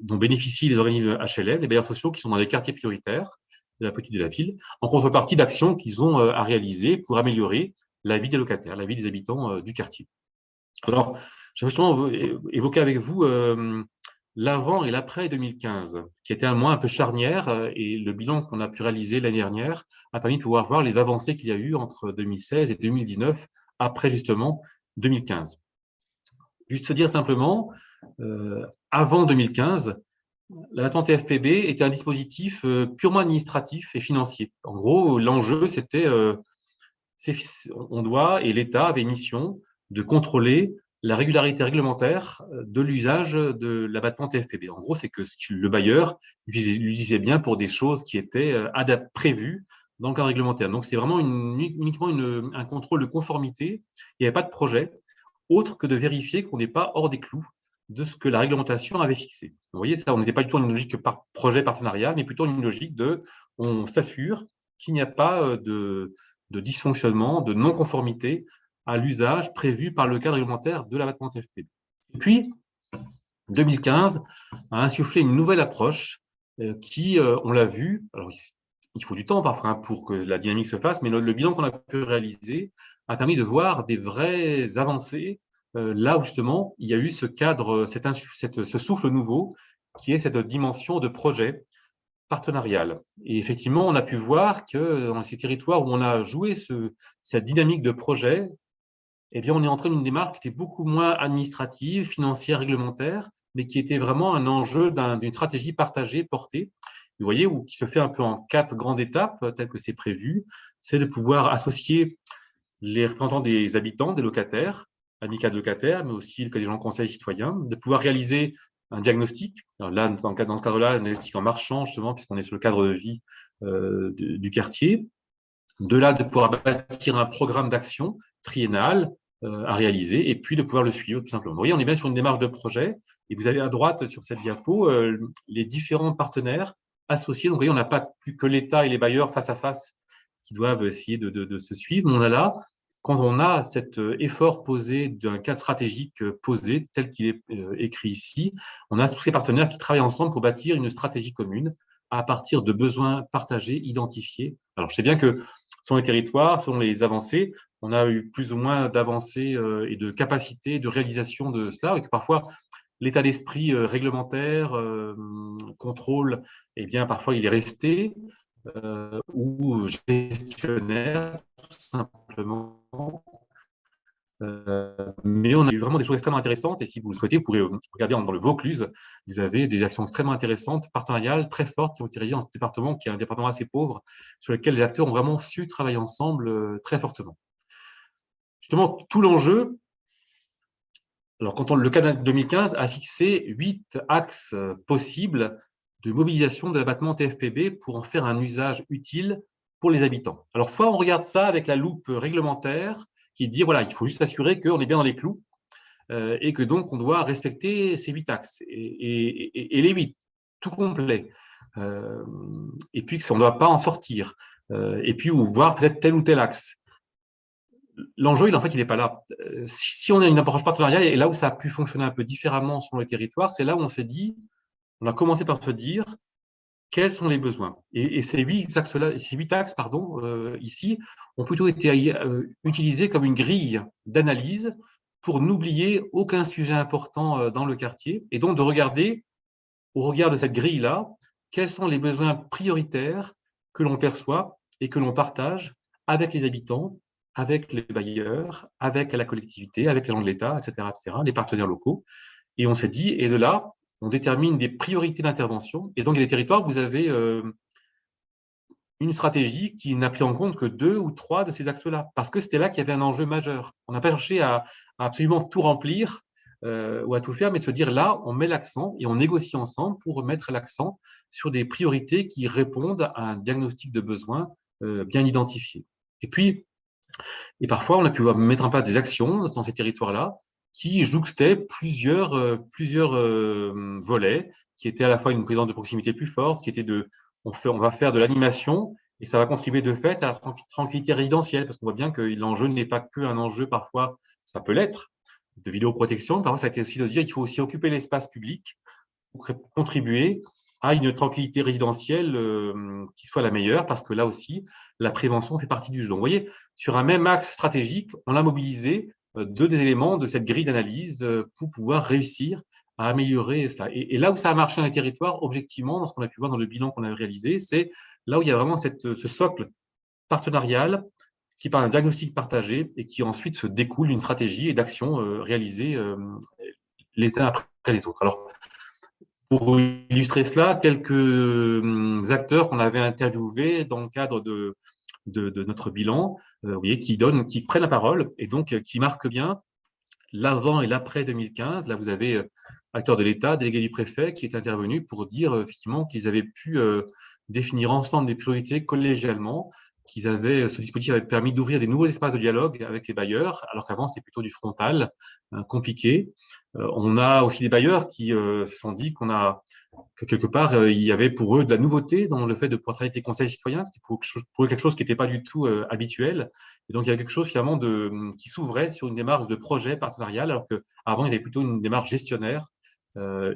dont bénéficient les organismes HLM, les bailleurs sociaux qui sont dans les quartiers prioritaires de la politique de la ville, en contrepartie d'actions qu'ils ont à réaliser pour améliorer la vie des locataires, la vie des habitants du quartier. Alors, j'aimerais justement évoquer avec vous l'avant et l'après 2015, qui était un mois un peu charnière, et le bilan qu'on a pu réaliser l'année dernière a permis de pouvoir voir les avancées qu'il y a eu entre 2016 et 2019, après justement 2015. Juste se dire simplement, avant 2015, l'abattement TFPB était un dispositif purement administratif et financier. En gros, l'enjeu, c'était, on doit, et l'État avait mission de contrôler la régularité réglementaire de l'usage de l'abattement TFPB. En gros, c'est que le bailleur l'utilisait bien pour des choses qui étaient prévues dans le cadre réglementaire. Donc, c'était vraiment uniquement un contrôle de conformité. Il n'y avait pas de projet autre que de vérifier qu'on n'est pas hors des clous de ce que la réglementation avait fixé. Vous voyez, ça, on n'était pas du tout dans une logique par projet partenariat, mais plutôt une logique on s'assure qu'il n'y a pas de dysfonctionnement, de non-conformité à l'usage prévu par le cadre réglementaire de l'abattement TFPB. Et puis, 2015 a insufflé une nouvelle approche qui, on l'a vu, alors il faut du temps parfois pour que la dynamique se fasse, mais le bilan qu'on a pu réaliser a permis de voir des vraies avancées là où justement il y a eu ce cadre, ce souffle nouveau qui est cette dimension de projet partenarial. Et effectivement, on a pu voir que dans ces territoires où on a joué cette dynamique de projet, eh bien, on est entré dans une démarche qui était beaucoup moins administrative, financière, réglementaire, mais qui était vraiment un enjeu d'une stratégie partagée, portée. Vous voyez, qui se fait un peu en 4 grandes étapes, telles que c'est prévu. C'est de pouvoir associer les représentants des habitants, des locataires, amicales de locataires, mais aussi des gens conseils citoyens, de pouvoir réaliser un diagnostic. Alors là, dans ce cadre-là, un diagnostic en marchant, justement, puisqu'on est sur le cadre de vie du quartier. De là, de pouvoir bâtir un programme d'action triennal à réaliser, et puis de pouvoir le suivre, tout simplement. Vous voyez, on est bien sur une démarche de projet, et vous avez à droite, sur cette diapo, les différents partenaires associés. Donc, vous voyez, on n'a pas plus que l'État et les bailleurs face à face qui doivent essayer de se suivre, mais on a là, quand on a cet effort posé d'un cadre stratégique posé, tel qu'il est écrit ici, on a tous ces partenaires qui travaillent ensemble pour bâtir une stratégie commune à partir de besoins partagés, identifiés. Alors, je sais bien que selon les territoires, selon les avancées, on a eu plus ou moins d'avancées et de capacités de réalisation de cela, et que parfois, l'état d'esprit réglementaire, contrôle, eh bien, parfois, il est resté, ou gestionnaire, tout simplement. Mais on a eu vraiment des choses extrêmement intéressantes, et si vous le souhaitez, vous pourrez regarder dans le Vaucluse, vous avez des actions extrêmement intéressantes, partenariales, très fortes, qui ont été réalisées dans ce département, qui est un département assez pauvre, sur lequel les acteurs ont vraiment su travailler ensemble très fortement. Justement, tout l'enjeu, alors quand le cadre 2015 a fixé 8 axes possibles de mobilisation de l'abattement TFPB pour en faire un usage utile pour les habitants. Alors, soit on regarde ça avec la loupe réglementaire qui dit, voilà, il faut juste s'assurer qu'on est bien dans les clous et que donc on doit respecter ces 8 axes et les 8, tout complet. Et puis qu'on ne doit pas en sortir. Et puis, ou voir peut-être tel ou tel axe. L'enjeu, en fait, il n'est pas là. Si on a une approche partenariale, et là où ça a pu fonctionner un peu différemment selon les territoires, c'est là où on s'est dit, on a commencé par se dire, quels sont les besoins? Et ces 8 axes-là, ces 8 axes, pardon, ici, ont plutôt été utilisés comme une grille d'analyse pour n'oublier aucun sujet important dans le quartier, et donc de regarder, au regard de cette grille-là, quels sont les besoins prioritaires que l'on perçoit et que l'on partage avec les habitants, avec les bailleurs, avec la collectivité, avec les gens de l'État, etc., les partenaires locaux. Et on s'est dit, et de là, on détermine des priorités d'intervention. Et donc, il y a des territoires, vous avez une stratégie qui n'a pris en compte que 2 ou 3 de ces axes-là, parce que c'était là qu'il y avait un enjeu majeur. On n'a pas cherché à absolument tout remplir ou à tout faire, mais de se dire là, on met l'accent et on négocie ensemble pour mettre l'accent sur des priorités qui répondent à un diagnostic de besoin bien identifié. Et puis, et parfois, on a pu mettre en place des actions dans ces territoires-là qui jouxtaient plusieurs volets, qui étaient à la fois une présence de proximité plus forte, qui était on va faire de l'animation, et ça va contribuer de fait à la tranquillité résidentielle, parce qu'on voit bien que l'enjeu n'est pas qu'un enjeu, parfois, ça peut l'être, de vidéoprotection, parfois ça a été aussi de dire qu'il faut aussi occuper l'espace public pour contribuer à une tranquillité résidentielle qui soit la meilleure, parce que là aussi, la prévention fait partie du jeu. Donc, vous voyez, sur un même axe stratégique, on a mobilisé deux des éléments de cette grille d'analyse pour pouvoir réussir à améliorer cela. Et là où ça a marché dans les territoires, objectivement, dans ce qu'on a pu voir dans le bilan qu'on a réalisé, c'est là où il y a vraiment ce socle partenarial qui part d'un diagnostic partagé et qui ensuite se découle d'une stratégie et d'actions réalisées les uns après les autres. Alors, pour illustrer cela, quelques acteurs qu'on avait interviewés dans le cadre de notre bilan, vous voyez, qui prennent la parole et donc qui marquent bien l'avant et l'après 2015. Là, vous avez acteurs de l'État, délégués du préfet, qui est intervenu pour dire effectivement qu'ils avaient pu définir ensemble des priorités collégialement, ce dispositif avait permis d'ouvrir des nouveaux espaces de dialogue avec les bailleurs, alors qu'avant, c'était plutôt du frontal, compliqué. On a aussi des bailleurs qui se sont dit que quelque part, il y avait pour eux de la nouveauté dans le fait de pouvoir travailler avec les conseils citoyens. C'était pour eux quelque chose qui n'était pas du tout habituel. Et donc, il y a quelque chose finalement qui s'ouvrait sur une démarche de projet partenarial, alors qu'avant, ils avaient plutôt une démarche gestionnaire.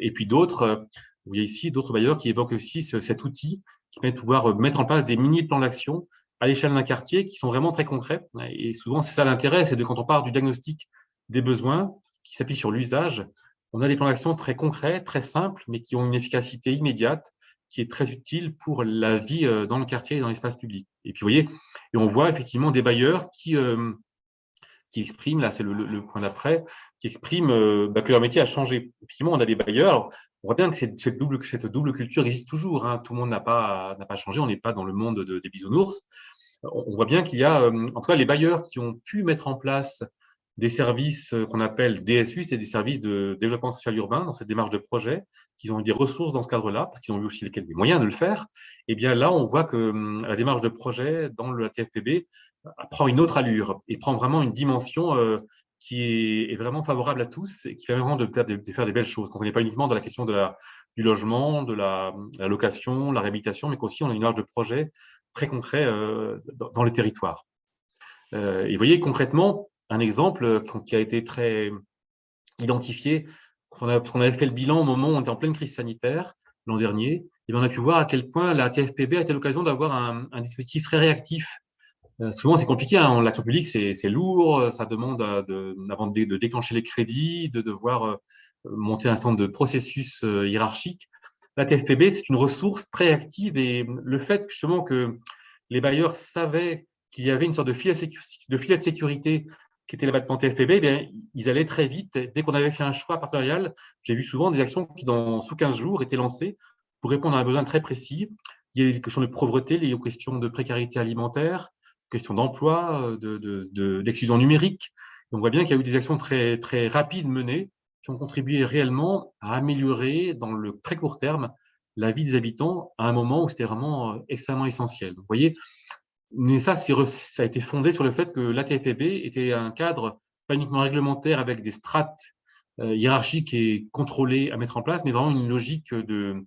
Et puis d'autres, vous voyez ici, d'autres bailleurs qui évoquent aussi cet outil qui permet de pouvoir mettre en place des mini-plans d'action à l'échelle d'un quartier qui sont vraiment très concrets. Et souvent, c'est ça l'intérêt, c'est quand on part du diagnostic des besoins qui s'appuie sur l'usage, on a des plans d'action très concrets, très simples, mais qui ont une efficacité immédiate qui est très utile pour la vie dans le quartier et dans l'espace public. Et puis, vous voyez, et on voit effectivement des bailleurs qui expriment, là c'est le point d'après, qui expriment que leur métier a changé. Effectivement, on a des bailleurs, alors, on voit bien que cette double culture existe toujours, hein. Tout le monde n'a pas changé, on n'est pas dans le monde des bisounours. On voit bien qu'il y a, en tout cas, les bailleurs qui ont pu mettre en place des services qu'on appelle DSU, c'est des services de développement social urbain dans cette démarche de projet, qui ont eu des ressources dans ce cadre-là, parce qu'ils ont eu aussi les moyens de le faire. Et bien là, on voit que la démarche de projet dans le TFPB prend une autre allure et prend vraiment une dimension qui est vraiment favorable à tous et qui permet vraiment de faire des belles choses. On n'est pas uniquement dans la question du logement, de la location, la réhabilitation, mais qu'aussi on a une démarche de projet très concret dans les territoires. Et vous voyez concrètement, un exemple qui a été très identifié, parce qu'on avait fait le bilan au moment où on était en pleine crise sanitaire l'an dernier, et on a pu voir à quel point la TFPB a été l'occasion d'avoir un dispositif très réactif. Souvent, c'est compliqué, hein, l'action publique, c'est lourd, ça demande avant de déclencher les crédits, de devoir monter un certain nombre de processus hiérarchiques. La TFPB, c'est une ressource très active et le fait justement que les bailleurs savaient qu'il y avait une sorte de filet de sécurité qui était l'abattement TFPB, eh bien, ils allaient très vite. Dès qu'on avait fait un choix partenarial, j'ai vu souvent des actions qui, sous 15 jours, étaient lancées pour répondre à un besoin très précis. Il y a des questions de pauvreté, liées aux questions de précarité alimentaire, questions d'emploi, d'exclusion numérique. Et on voit bien qu'il y a eu des actions très, très rapides menées qui ont contribué réellement à améliorer, dans le très court terme, la vie des habitants à un moment où c'était vraiment extrêmement essentiel. Donc, vous voyez, Mais ça a été fondé sur le fait que l'ATFPB était un cadre pas uniquement réglementaire avec des strates hiérarchiques et contrôlées à mettre en place, mais vraiment une logique de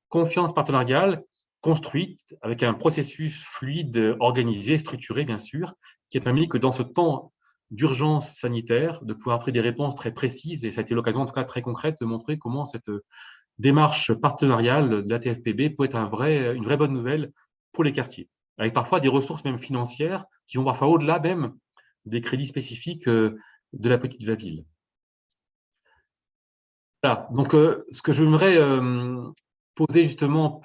confiance partenariale construite avec un processus fluide, organisé, structuré, bien sûr, qui a permis que dans ce temps d'urgence sanitaire, de pouvoir apporter des réponses très précises, et ça a été l'occasion, en tout cas très concrète, de montrer comment cette démarche partenariale de la TFPB peut être une vraie bonne nouvelle pour les quartiers, avec parfois des ressources même financières qui vont parfois au-delà même des crédits spécifiques de la petite ville. Voilà. Donc, ce que j'aimerais poser justement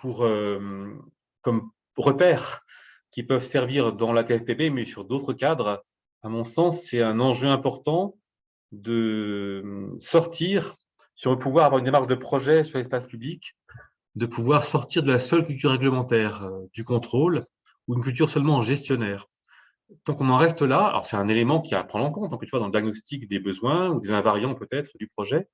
comme repères qui peuvent servir dans la TFPB, mais sur d'autres cadres, à mon sens, c'est un enjeu important de sortir, si on veut pouvoir avoir une démarche de projet sur l'espace public, de pouvoir sortir de la seule culture réglementaire, du contrôle, ou une culture seulement gestionnaire. Tant qu'on en reste là, alors c'est un élément qui est à prendre en compte, donc, tu vois, dans le diagnostic des besoins ou des invariants peut-être du projet,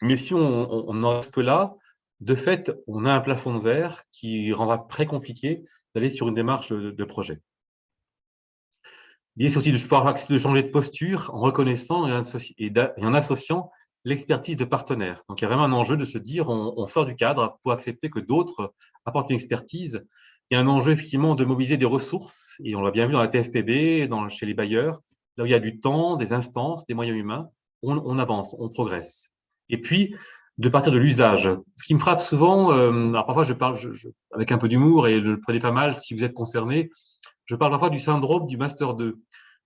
mais si on en reste là, de fait, on a un plafond de verre qui rendra très compliqué d'aller sur une démarche de projet. L'idée, c'est aussi de pouvoir de changer de posture en reconnaissant et en associant l'expertise de partenaires. Donc, il y a vraiment un enjeu de se dire, on sort du cadre pour accepter que d'autres apportent une expertise. Il y a un enjeu, effectivement, de mobiliser des ressources, et on l'a bien vu dans la TFPB, chez les bailleurs, là où il y a du temps, des instances, des moyens humains, on avance, on progresse. Et puis, de partir de l'usage. Ce qui me frappe souvent, alors parfois je parle avec un peu d'humour, et ne le prenez pas mal si vous êtes concerné, je parle parfois du syndrome du Master 2.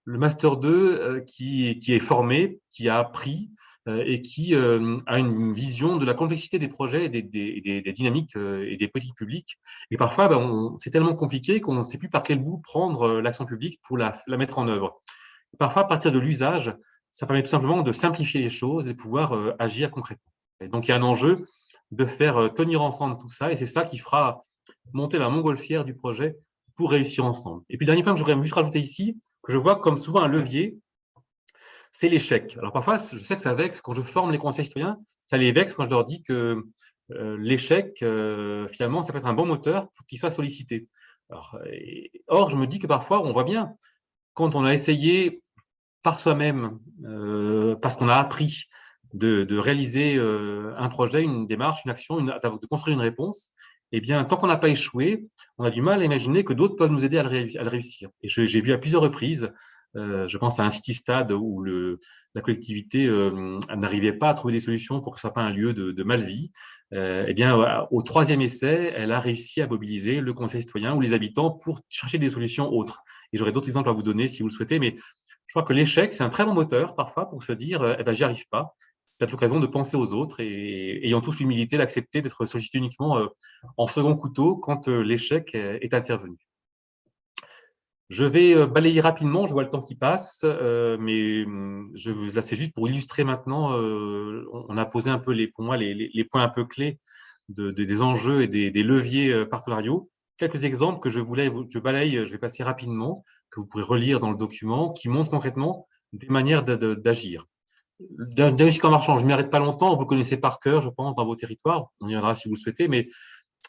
Le Master 2 qui est formé, qui a appris et qui a une vision de la complexité des projets et des dynamiques et des politiques publiques. Et parfois, c'est tellement compliqué qu'on ne sait plus par quel bout prendre l'action publique pour la mettre en œuvre. Parfois, à partir de l'usage, ça permet tout simplement de simplifier les choses et de pouvoir agir concrètement. Et donc, il y a un enjeu de faire tenir ensemble tout ça, et c'est ça qui fera monter la montgolfière du projet pour réussir ensemble. Et puis, dernier point que je voudrais juste rajouter ici, que je vois comme souvent un levier, c'est l'échec. Alors parfois, je sais que ça vexe, quand je forme les conseils citoyens, ça les vexe quand je leur dis que l'échec, finalement, ça peut être un bon moteur pour qu'ils soient sollicités. Or, je me dis que parfois, on voit bien, quand on a essayé par soi-même, parce qu'on a appris de réaliser un projet, une démarche, une action, de construire une réponse, eh bien, tant qu'on n'a pas échoué, on a du mal à imaginer que d'autres peuvent nous aider à le réussir. Et j'ai vu à plusieurs reprises, je pense à un city-stade où la collectivité n'arrivait pas à trouver des solutions pour que ce ne soit pas un lieu de mal-vie. Eh bien, au troisième essai, elle a réussi à mobiliser le conseil citoyen ou les habitants pour chercher des solutions autres. Et j'aurais d'autres exemples à vous donner si vous le souhaitez, mais je crois que l'échec, c'est un très bon moteur parfois pour se dire, eh ben, j'y arrive pas. C'est peut-être l'occasion de penser aux autres et ayant tous l'humilité d'accepter d'être sollicité uniquement en second couteau quand l'échec est intervenu. Je vais balayer rapidement, je vois le temps qui passe, mais là, c'est juste pour illustrer maintenant, on a posé un peu, pour moi, les points un peu clés des enjeux et des leviers partenariaux. Quelques exemples que je balaye, je vais passer rapidement, que vous pourrez relire dans le document, qui montrent concrètement des manières d'agir. Diagnostic en marchand, je ne m'y arrête pas longtemps, vous le connaissez par cœur, je pense, dans vos territoires, on y reviendra si vous le souhaitez, mais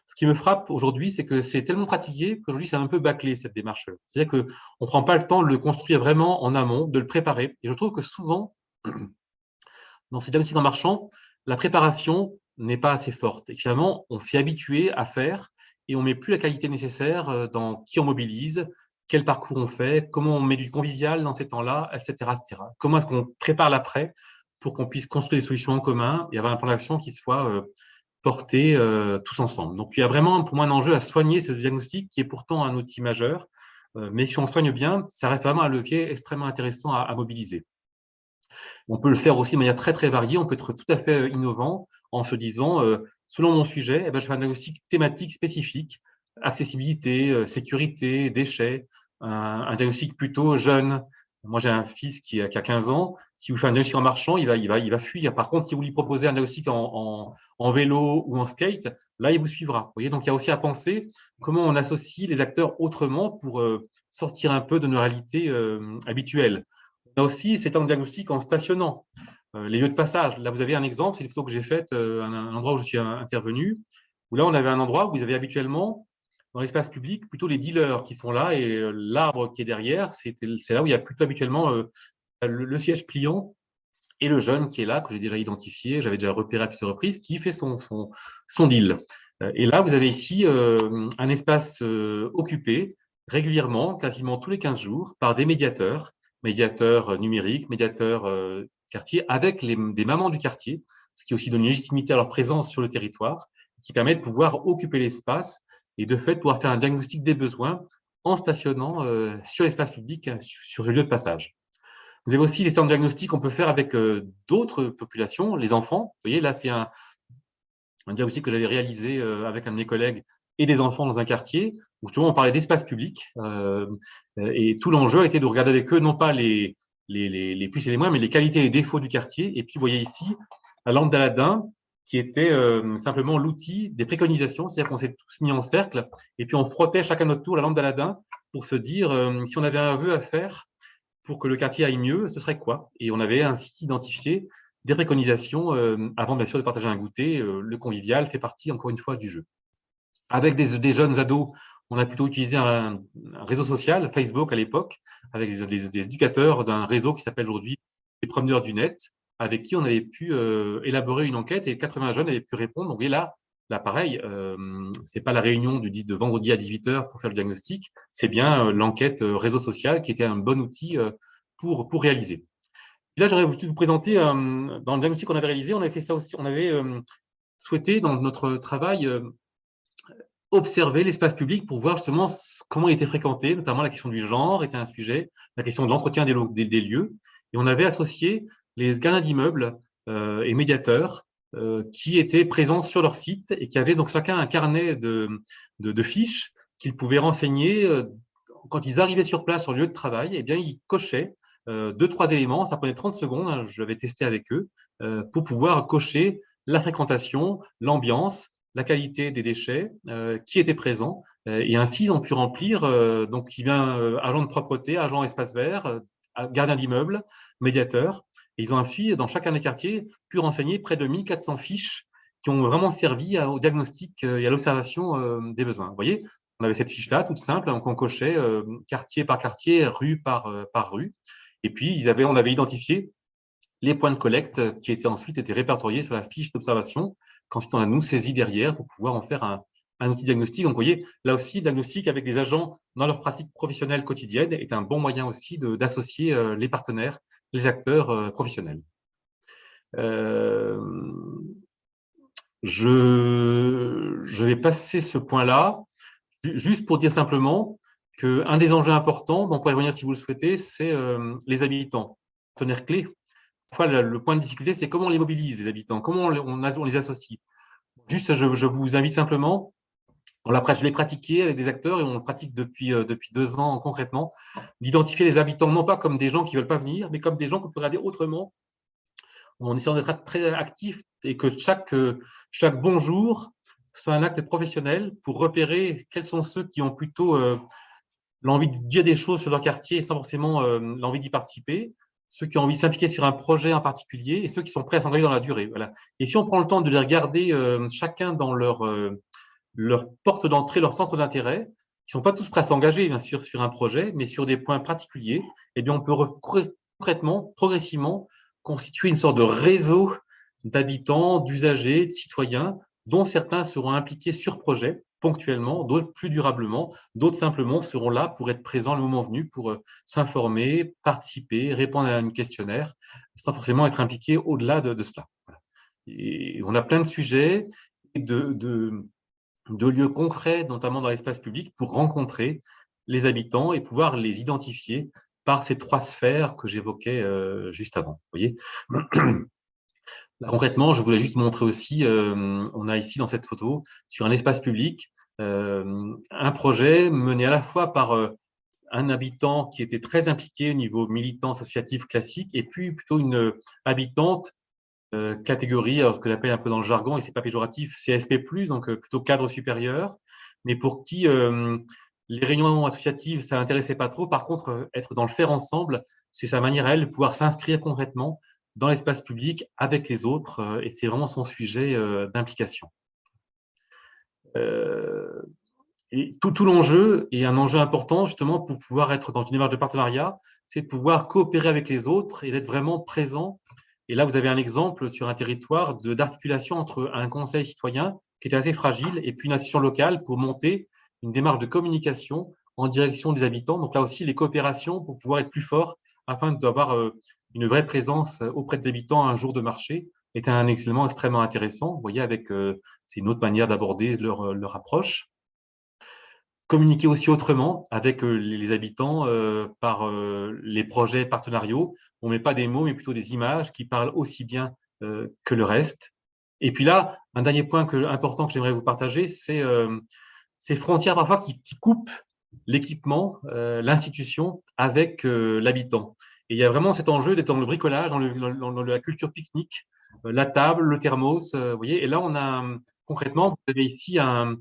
ce qui me frappe aujourd'hui, c'est que c'est tellement pratiqué qu'aujourd'hui, c'est un peu bâclé, cette démarche. C'est-à-dire qu'on ne prend pas le temps de le construire vraiment en amont, de le préparer. Et je trouve que souvent, dans ces diagnostics en marchand, la préparation n'est pas assez forte. Et finalement, on s'est habitué à faire et on ne met plus la qualité nécessaire dans qui on mobilise, quel parcours on fait, comment on met du convivial dans ces temps-là, etc., etc. Comment est-ce qu'on prépare l'après pour qu'on puisse construire des solutions en commun et avoir un plan d'action qui soit porter tous ensemble. Donc, il y a vraiment pour moi un enjeu à soigner ce diagnostic qui est pourtant un outil majeur. Mais si on soigne bien, ça reste vraiment un levier extrêmement intéressant à mobiliser. On peut le faire aussi de manière très, très variée. On peut être tout à fait innovant en se disant, selon mon sujet, eh ben, je fais un diagnostic thématique spécifique, accessibilité, sécurité, déchets, un diagnostic plutôt jeune. Moi, j'ai un fils qui a 15 ans. Si vous faites un diagnostic en marchant, il va fuir. Par contre, si vous lui proposez un diagnostic en vélo ou en skate, là, il vous suivra. Vous voyez, donc il y a aussi à penser comment on associe les acteurs autrement pour sortir un peu de nos réalités habituelles. On a aussi ces temps de diagnostic en stationnant. Les lieux de passage. Là, vous avez un exemple, c'est une photo que j'ai faite, un endroit où je suis intervenu, où là, on avait un endroit où vous avez habituellement dans l'espace public plutôt les dealers qui sont là et l'arbre qui est derrière, c'est là où il y a plutôt habituellement le siège pliant et le jeune qui est là, que j'ai déjà identifié, j'avais déjà repéré à plusieurs reprises, qui fait son deal. Et là, vous avez ici un espace occupé régulièrement, quasiment tous les 15 jours, par des médiateurs, médiateurs numériques, médiateurs quartier, avec des mamans du quartier, ce qui aussi donne une légitimité à leur présence sur le territoire, qui permet de pouvoir occuper l'espace et de fait pouvoir faire un diagnostic des besoins en stationnant sur l'espace public, sur le lieu de passage. Vous avez aussi des centres diagnostiques qu'on peut faire avec d'autres populations, les enfants. Vous voyez, là, c'est un diagnostic que j'avais réalisé avec un de mes collègues et des enfants dans un quartier, où justement on parlait d'espace public. Et tout l'enjeu a été de regarder avec eux, non pas les plus et les moins, mais les qualités et les défauts du quartier. Et puis, vous voyez ici la lampe d'Aladin, qui était simplement l'outil des préconisations, c'est-à-dire qu'on s'est tous mis en cercle, et puis on frottait chacun notre tour la lampe d'Aladin pour se dire si on avait un vœu à faire pour que le quartier aille mieux, ce serait quoi? Et on avait ainsi identifié des préconisations avant, bien sûr, de partager un goûter. Le convivial fait partie, encore une fois, du jeu. Avec des jeunes ados, on a plutôt utilisé un réseau social, Facebook à l'époque, avec des éducateurs d'un réseau qui s'appelle aujourd'hui les promeneurs du net, avec qui on avait pu élaborer une enquête et 80 jeunes avaient pu répondre. Donc, et là pareil, c'est pas la réunion de vendredi à 18h pour faire le diagnostic, c'est bien l'enquête réseau social qui était un bon outil pour réaliser. Et là, j'aurais voulu vous présenter, dans le diagnostic qu'on avait réalisé, on avait fait ça aussi, on avait souhaité dans notre travail observer l'espace public pour voir justement comment il était fréquenté, notamment la question du genre était un sujet, la question de l'entretien des lieux. Et on avait associé les gardiens d'immeubles et médiateurs qui étaient présents sur leur site et qui avaient donc chacun un carnet de fiches qu'ils pouvaient renseigner. Quand ils arrivaient sur place, sur le lieu de travail, eh bien, ils cochaient deux, trois éléments. Ça prenait 30 secondes, hein, je l'avais testé avec eux, pour pouvoir cocher la fréquentation, l'ambiance, la qualité des déchets, qui étaient présents. Et ainsi, ils ont pu remplir, donc il vient agent de propreté, agent espace vert, gardien d'immeuble, médiateur. Et ils ont ainsi, dans chacun des quartiers, pu renseigner près de 1400 fiches qui ont vraiment servi au diagnostic et à l'observation des besoins. Vous voyez, on avait cette fiche-là, toute simple, donc on cochait quartier par quartier, rue par rue. Et puis, on avait identifié les points de collecte qui étaient ensuite été répertoriés sur la fiche d'observation, qu'ensuite on a nous saisi derrière pour pouvoir en faire un outil diagnostic. Donc, vous voyez, là aussi, le diagnostic avec des agents dans leur pratique professionnelle quotidienne est un bon moyen aussi d'associer les partenaires, les acteurs professionnels. Je vais passer ce point-là, juste pour dire simplement qu'un des enjeux importants, on pourrait y revenir si vous le souhaitez, c'est les habitants, partenaires clés. Parfois, le point de difficulté, c'est comment on les mobilise, les habitants, comment on les associe. Juste, je vous invite simplement, je l'ai pratiqué avec des acteurs et on le pratique depuis 2 ans concrètement, d'identifier les habitants non pas comme des gens qui ne veulent pas venir, mais comme des gens qu'on peut regarder autrement, en essayant d'être très actif et que chaque bonjour soit un acte professionnel pour repérer quels sont ceux qui ont plutôt l'envie de dire des choses sur leur quartier sans forcément l'envie d'y participer, ceux qui ont envie de s'impliquer sur un projet en particulier et ceux qui sont prêts à s'engager dans la durée. Voilà. Et si on prend le temps de les regarder chacun dans leur porte d'entrée, leur centre d'intérêt, qui ne sont pas tous prêts à s'engager, bien sûr, sur un projet, mais sur des points particuliers, eh bien, on peut concrètement, progressivement, constituer une sorte de réseau d'habitants, d'usagers, de citoyens, dont certains seront impliqués sur projet, ponctuellement, d'autres plus durablement, d'autres simplement seront là pour être présents le moment venu, pour s'informer, participer, répondre à un questionnaire, sans forcément être impliqués au-delà de cela. Voilà. Et on a plein de sujets, de lieux concrets, notamment dans l'espace public, pour rencontrer les habitants et pouvoir les identifier par ces 3 sphères que j'évoquais juste avant. Vous voyez. Concrètement, je voulais juste montrer aussi, on a ici dans cette photo, sur un espace public, un projet mené à la fois par un habitant qui était très impliqué au niveau militant associatif classique et puis plutôt une habitante catégorie, alors ce que j'appelle un peu dans le jargon, et c'est pas péjoratif, CSP+, donc plutôt cadre supérieur, mais pour qui les réunions associatives, ça l'intéressait pas trop. Par contre, être dans le faire ensemble, c'est sa manière à elle de pouvoir s'inscrire concrètement dans l'espace public avec les autres, et c'est vraiment son sujet d'implication. Et tout l'enjeu, et un enjeu important justement pour pouvoir être dans une démarche de partenariat, c'est de pouvoir coopérer avec les autres et d'être vraiment présent. Et là, vous avez un exemple sur un territoire d'articulation entre un conseil citoyen qui était assez fragile et puis une association locale pour monter une démarche de communication en direction des habitants. Donc là aussi, les coopérations pour pouvoir être plus fort afin d'avoir une vraie présence auprès des habitants un jour de marché est un élément extrêmement intéressant. Vous voyez, c'est une autre manière d'aborder leur approche. Communiquer aussi autrement avec les habitants par les projets partenariaux. On ne met pas des mots, mais plutôt des images qui parlent aussi bien que le reste. Et puis là, un dernier point important que j'aimerais vous partager, c'est ces frontières parfois qui coupent l'équipement, l'institution avec l'habitant. Et il y a vraiment cet enjeu d'être dans le bricolage, dans la culture pique-nique, la table, le thermos, vous voyez. Et là, concrètement, vous avez ici un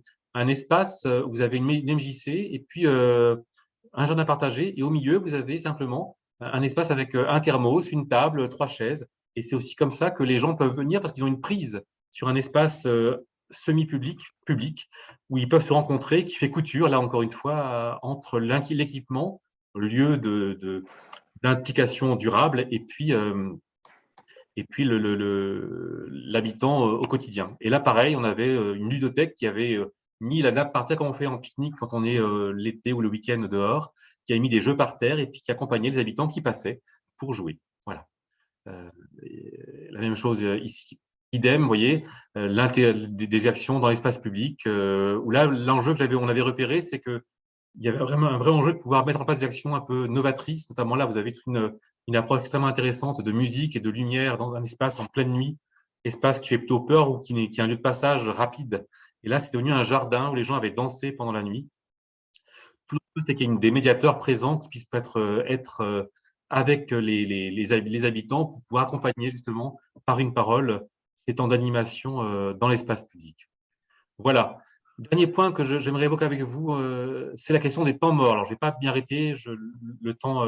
espace où vous avez une MJC et puis un jardin partagé. Et au milieu, vous avez simplement un espace avec un thermos, une table, 3 chaises. Et c'est aussi comme ça que les gens peuvent venir parce qu'ils ont une prise sur un espace semi-public, public, où ils peuvent se rencontrer, qui fait couture, là encore une fois, entre l'équipement, le lieu d'implication durable, et puis l'habitant au quotidien. Et là, pareil, on avait une ludothèque qui avait mis la nappe par terre, comme on fait en pique-nique quand on est l'été ou le week-end dehors, qui a mis des jeux par terre et puis qui accompagnait les habitants qui passaient pour jouer. Voilà. La même chose ici. Idem, vous voyez, des actions dans l'espace public, où là, l'enjeu on avait repéré, c'est que il y avait vraiment un vrai enjeu de pouvoir mettre en place des actions un peu novatrices. Notamment là, vous avez une approche extrêmement intéressante de musique et de lumière dans un espace en pleine nuit, espace qui fait plutôt peur ou qui est un lieu de passage rapide. Et là, c'est devenu un jardin où les gens avaient dansé pendant la nuit. Tout le c'est qu'il y ait des médiateurs présents qui puissent être avec les habitants pour pouvoir accompagner justement par une parole ces temps d'animation dans l'espace public. Voilà. Dernier point que j'aimerais évoquer avec vous, c'est la question des temps morts. Alors, je ne vais pas m'y arrêter, le temps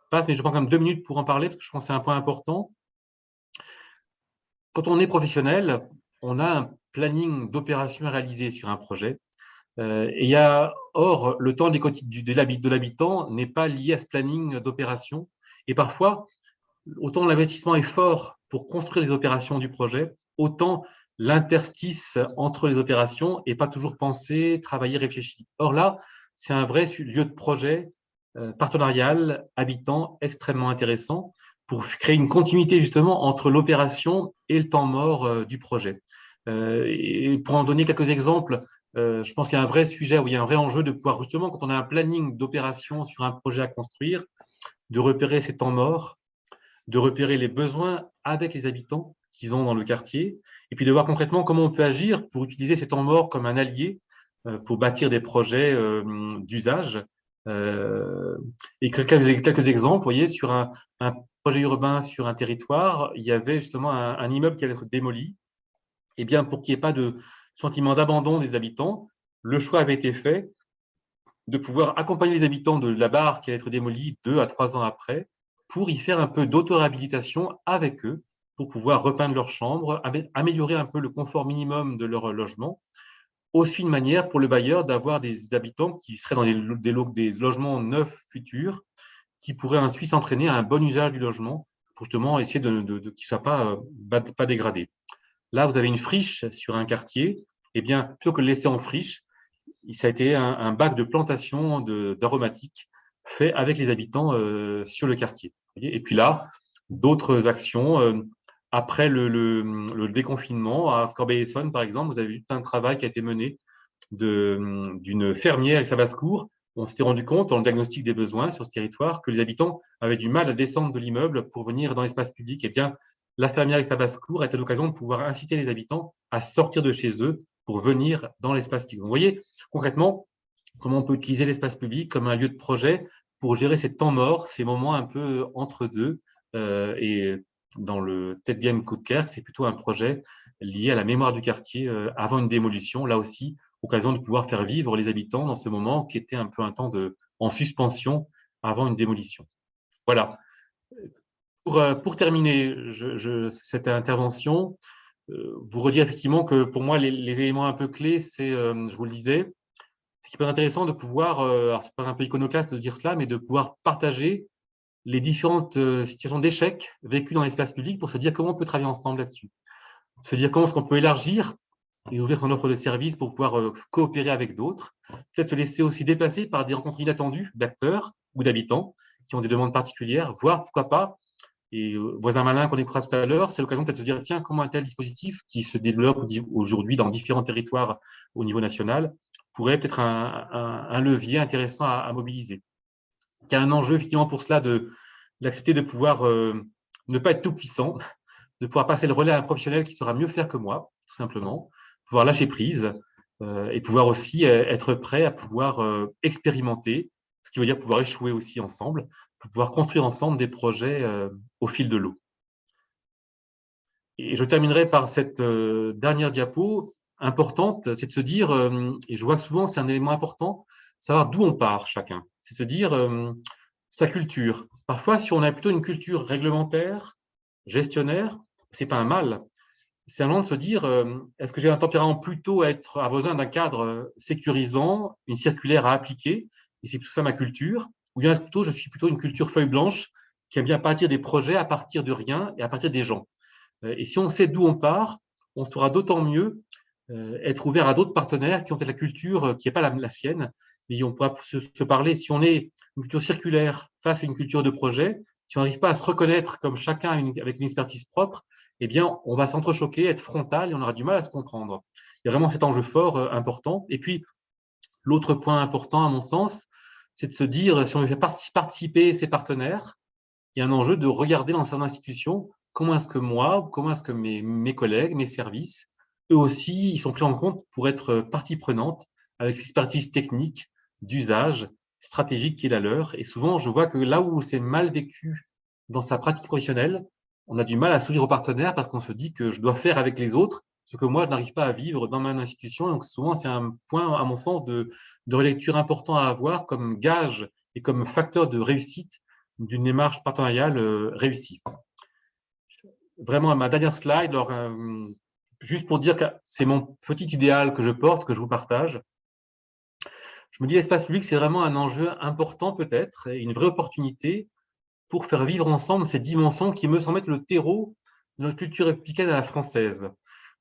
passe, mais je prends quand même 2 minutes pour en parler parce que je pense que c'est un point important. Quand on est professionnel, on a un planning d'opération à réaliser sur un projet. Or, le temps de l'habitant n'est pas lié à ce planning d'opération. Et parfois, autant l'investissement est fort pour construire les opérations du projet, autant l'interstice entre les opérations n'est pas toujours pensé, travaillé, réfléchi. Or là, c'est un vrai lieu de projet partenarial, habitant, extrêmement intéressant pour créer une continuité justement entre l'opération et le temps mort du projet. Et pour en donner quelques exemples, je pense qu'il y a un vrai sujet où il y a un vrai enjeu de pouvoir justement, quand on a un planning d'opération sur un projet à construire, de repérer ces temps morts, de repérer les besoins avec les habitants qu'ils ont dans le quartier, et puis de voir concrètement comment on peut agir pour utiliser ces temps morts comme un allié pour bâtir des projets d'usage. Et quelques exemples, vous voyez, sur un projet urbain sur un territoire, il y avait justement un immeuble qui allait être démoli. Et bien, pour qu'il n'y ait pas de sentiment d'abandon des habitants, le choix avait été fait de pouvoir accompagner les habitants de la barre qui allait être démolie 2 à 3 ans après, pour y faire un peu d'auto-réhabilitation avec eux, pour pouvoir repeindre leur chambre, améliorer un peu le confort minimum de leur logement. Aussi une manière pour le bailleur d'avoir des habitants qui seraient dans des logements neufs futurs, qui pourraient ensuite s'entraîner à un bon usage du logement, pour justement essayer qu'il ne soit pas dégradé. Là, vous avez une friche sur un quartier, et bien, plutôt que de le laisser en friche, ça a été un bac de plantation d'aromatiques fait avec les habitants sur le quartier. Et puis là, d'autres actions. Après le déconfinement, à Corbeil-Essonnes, par exemple, vous avez vu un travail qui a été mené d'une fermière et sa basse-cour. On s'était rendu compte, dans le diagnostic des besoins sur ce territoire, que les habitants avaient du mal à descendre de l'immeuble pour venir dans l'espace public. Et bien, la fermière et sa basse-cour étaient l'occasion de pouvoir inciter les habitants à sortir de chez eux pour venir dans l'espace public. Vous voyez, concrètement, comment on peut utiliser l'espace public comme un lieu de projet pour gérer ces temps morts, ces moments un peu entre deux. Et dans le Tête Game Coup de Cœur, c'est plutôt un projet lié à la mémoire du quartier avant une démolition. Là aussi, occasion de pouvoir faire vivre les habitants dans ce moment qui était un peu un temps en suspension avant une démolition. Voilà. Pour terminer cette intervention, vous redire effectivement que pour moi, les éléments un peu clés, c'est, je vous le disais, ce qui peut être intéressant de pouvoir, alors c'est pas un peu iconoclaste de dire cela, mais de pouvoir partager les différentes situations d'échec vécues dans l'espace public pour se dire comment on peut travailler ensemble là-dessus. Se dire comment est-ce qu'on peut élargir et ouvrir son offre de services pour pouvoir coopérer avec d'autres. Peut-être se laisser aussi déplacer par des rencontres inattendues d'acteurs ou d'habitants qui ont des demandes particulières, voire pourquoi pas, et Voisin malin qu'on écoutera tout à l'heure, c'est l'occasion peut-être de se dire, tiens, comment un tel dispositif qui se développe aujourd'hui dans différents territoires au niveau national pourrait peut-être un levier intéressant à mobiliser. Il y a un enjeu effectivement pour cela d'accepter de pouvoir ne pas être tout puissant, de pouvoir passer le relais à un professionnel qui saura mieux faire que moi, tout simplement, pouvoir lâcher prise et pouvoir aussi être prêt à pouvoir expérimenter, ce qui veut dire pouvoir échouer aussi ensemble, pour pouvoir construire ensemble des projets au fil de l'eau. Et je terminerai par cette dernière diapo importante, c'est de se dire, et je vois que souvent c'est un élément important, savoir d'où on part chacun. C'est de se dire sa culture. Parfois, si on a plutôt une culture réglementaire, gestionnaire, c'est pas un mal. C'est un moment de se dire, est-ce que j'ai un tempérament plutôt à besoin d'un cadre sécurisant, une circulaire à appliquer, et c'est tout ça ma culture, ou bien plutôt je suis plutôt une culture feuille blanche qui aime bien partir des projets à partir de rien et à partir des gens. Et si on sait d'où on part, on saura d'autant mieux être ouvert à d'autres partenaires qui ont peut-être la culture qui n'est pas la sienne, mais on pourra se parler. Si on est une culture circulaire face à une culture de projet, si on n'arrive pas à se reconnaître comme chacun avec une expertise propre, eh bien, on va s'entrechoquer, être frontal et on aura du mal à se comprendre. Il y a vraiment cet enjeu fort important. Et puis, l'autre point important, à mon sens, c'est de se dire, si on veut faire participer ses partenaires, il y a un enjeu de regarder dans cette institution comment est-ce que moi, comment est-ce que mes collègues, mes services, eux aussi, ils sont pris en compte pour être partie prenante avec l'expertise technique, d'usage, stratégique qui est la leur. Et souvent, je vois que là où c'est mal vécu dans sa pratique professionnelle, on a du mal à s'ouvrir aux partenaires parce qu'on se dit que je dois faire avec les autres ce que moi, je n'arrive pas à vivre dans ma institution. Donc souvent, c'est un point, à mon sens, de relecture important à avoir comme gage et comme facteur de réussite d'une démarche partenariale réussie. Vraiment, à ma dernière slide, alors, juste pour dire que c'est mon petit idéal que je porte, que je vous partage. Je me dis, l'espace public, c'est vraiment un enjeu important peut-être, et une vraie opportunité pour faire vivre ensemble ces dimensions qui me semblent être le terreau de notre culture républicaine à la française.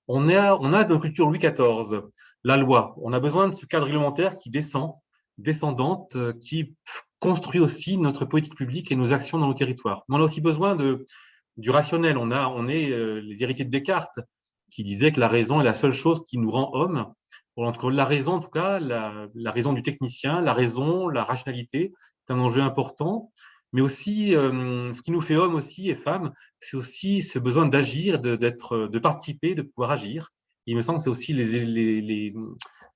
On a notre culture Louis XIV, la loi. On a besoin de ce cadre réglementaire qui descendante, qui construit aussi notre politique publique et nos actions dans nos territoires. Mais on a aussi besoin du rationnel. On est les héritiers de Descartes, qui disait que la raison est la seule chose qui nous rend hommes. Entre la raison, en tout cas, la raison du technicien, la raison, la rationalité, c'est un enjeu important. Mais aussi, ce qui nous fait hommes aussi et femmes, c'est aussi ce besoin d'agir, de participer, de pouvoir agir. Et il me semble que c'est aussi ce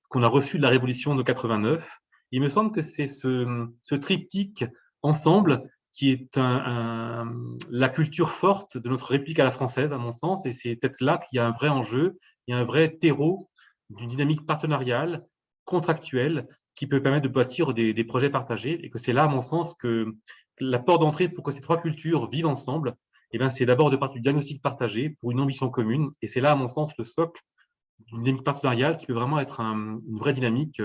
qu'on a reçu de la Révolution de 89. Il me semble que c'est ce triptyque ensemble qui est la culture forte de notre République à la française, à mon sens, et c'est peut-être là qu'il y a un vrai enjeu, il y a un vrai terreau d'une dynamique partenariale, contractuelle, qui peut permettre de bâtir des projets partagés, et que c'est là, à mon sens, que la porte d'entrée pour que ces trois cultures vivent ensemble, eh bien, c'est d'abord de partir du diagnostic partagé pour une ambition commune, et c'est là, à mon sens, le socle d'une dynamique partenariale qui peut vraiment être une vraie dynamique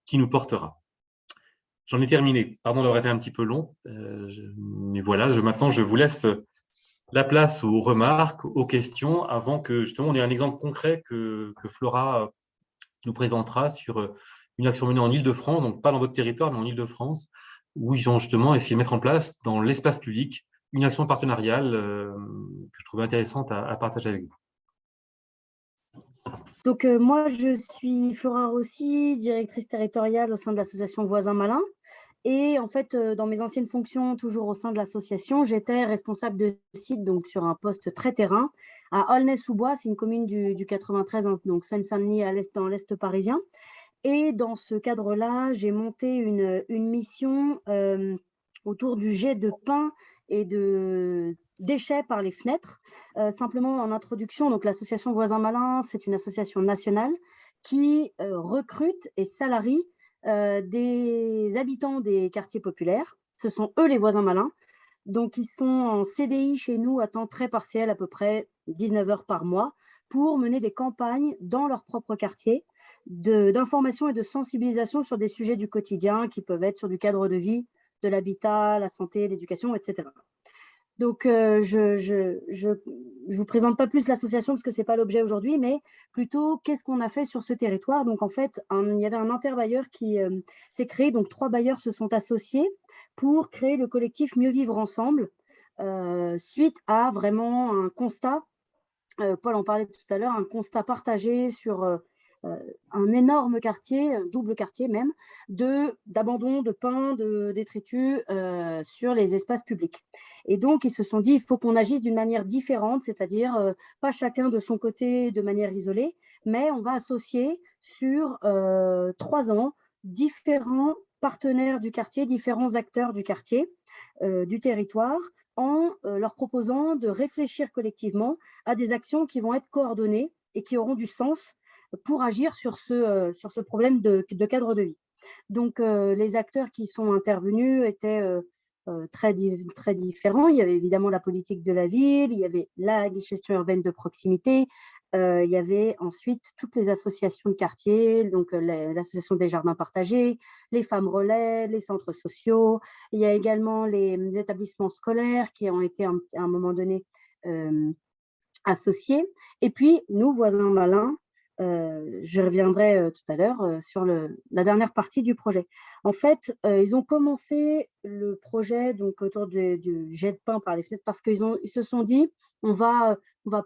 qui nous portera. J'en ai terminé. Pardon d'avoir été un petit peu long, mais voilà, maintenant, je vous laisse la place aux remarques, aux questions, avant que, justement, on ait un exemple concret que Flora nous présentera sur une action menée en Île-de-France, donc pas dans votre territoire, mais en Île-de-France, où ils ont justement essayé de mettre en place, dans l'espace public, une action partenariale que je trouvais intéressante à partager avec vous. Donc, moi, je suis Flora Rossi, directrice territoriale au sein de l'association Voisin Malin. Et en fait, dans mes anciennes fonctions, toujours au sein de l'association, j'étais responsable de site, donc sur un poste très terrain, à Aulnay-sous-Bois, c'est une commune du 93, hein, donc Seine-Saint-Denis dans l'Est parisien. Et dans ce cadre-là, j'ai monté une mission autour du jet de pain et de déchets par les fenêtres. Simplement en introduction, donc l'association Voisins Malins, c'est une association nationale qui recrute et salarie des habitants des quartiers populaires. Ce sont eux les voisins malins. Donc, ils sont en CDI chez nous à temps très partiel, à peu près 19 heures par mois, pour mener des campagnes dans leur propre quartier, d'information et de sensibilisation sur des sujets du quotidien qui peuvent être sur du cadre de vie, de l'habitat, la santé, l'éducation, etc. Donc, je vous présente pas plus l'association parce que c'est pas l'objet aujourd'hui, mais plutôt qu'est-ce qu'on a fait sur ce territoire. Donc, en fait, il y avait un interbailleur qui s'est créé. Donc, 3 bailleurs se sont associés pour créer le collectif Mieux vivre ensemble, suite à vraiment un constat, Paul en parlait tout à l'heure, un constat partagé sur un énorme quartier, un double quartier même, d'abandon, de pain, de détritus sur les espaces publics. Et donc, ils se sont dit, il faut qu'on agisse d'une manière différente, c'est-à-dire pas chacun de son côté de manière isolée, mais on va associer sur 3 ans différents partenaires du quartier, différents acteurs du quartier, du territoire, en leur proposant de réfléchir collectivement à des actions qui vont être coordonnées et qui auront du sens pour agir sur ce problème de cadre de vie. Donc, les acteurs qui sont intervenus étaient très différents. Il y avait évidemment la politique de la ville, il y avait la gestion urbaine de proximité, il y avait ensuite toutes les associations de quartier, donc l'association des jardins partagés, les femmes relais, les centres sociaux. Il y a également les établissements scolaires qui ont été à un moment donné associés. Et puis, nous, voisins malins, je reviendrai tout à l'heure sur la dernière partie du projet. En fait, ils ont commencé le projet donc, autour du jet de pain par les fenêtres parce qu'ils se sont dit on va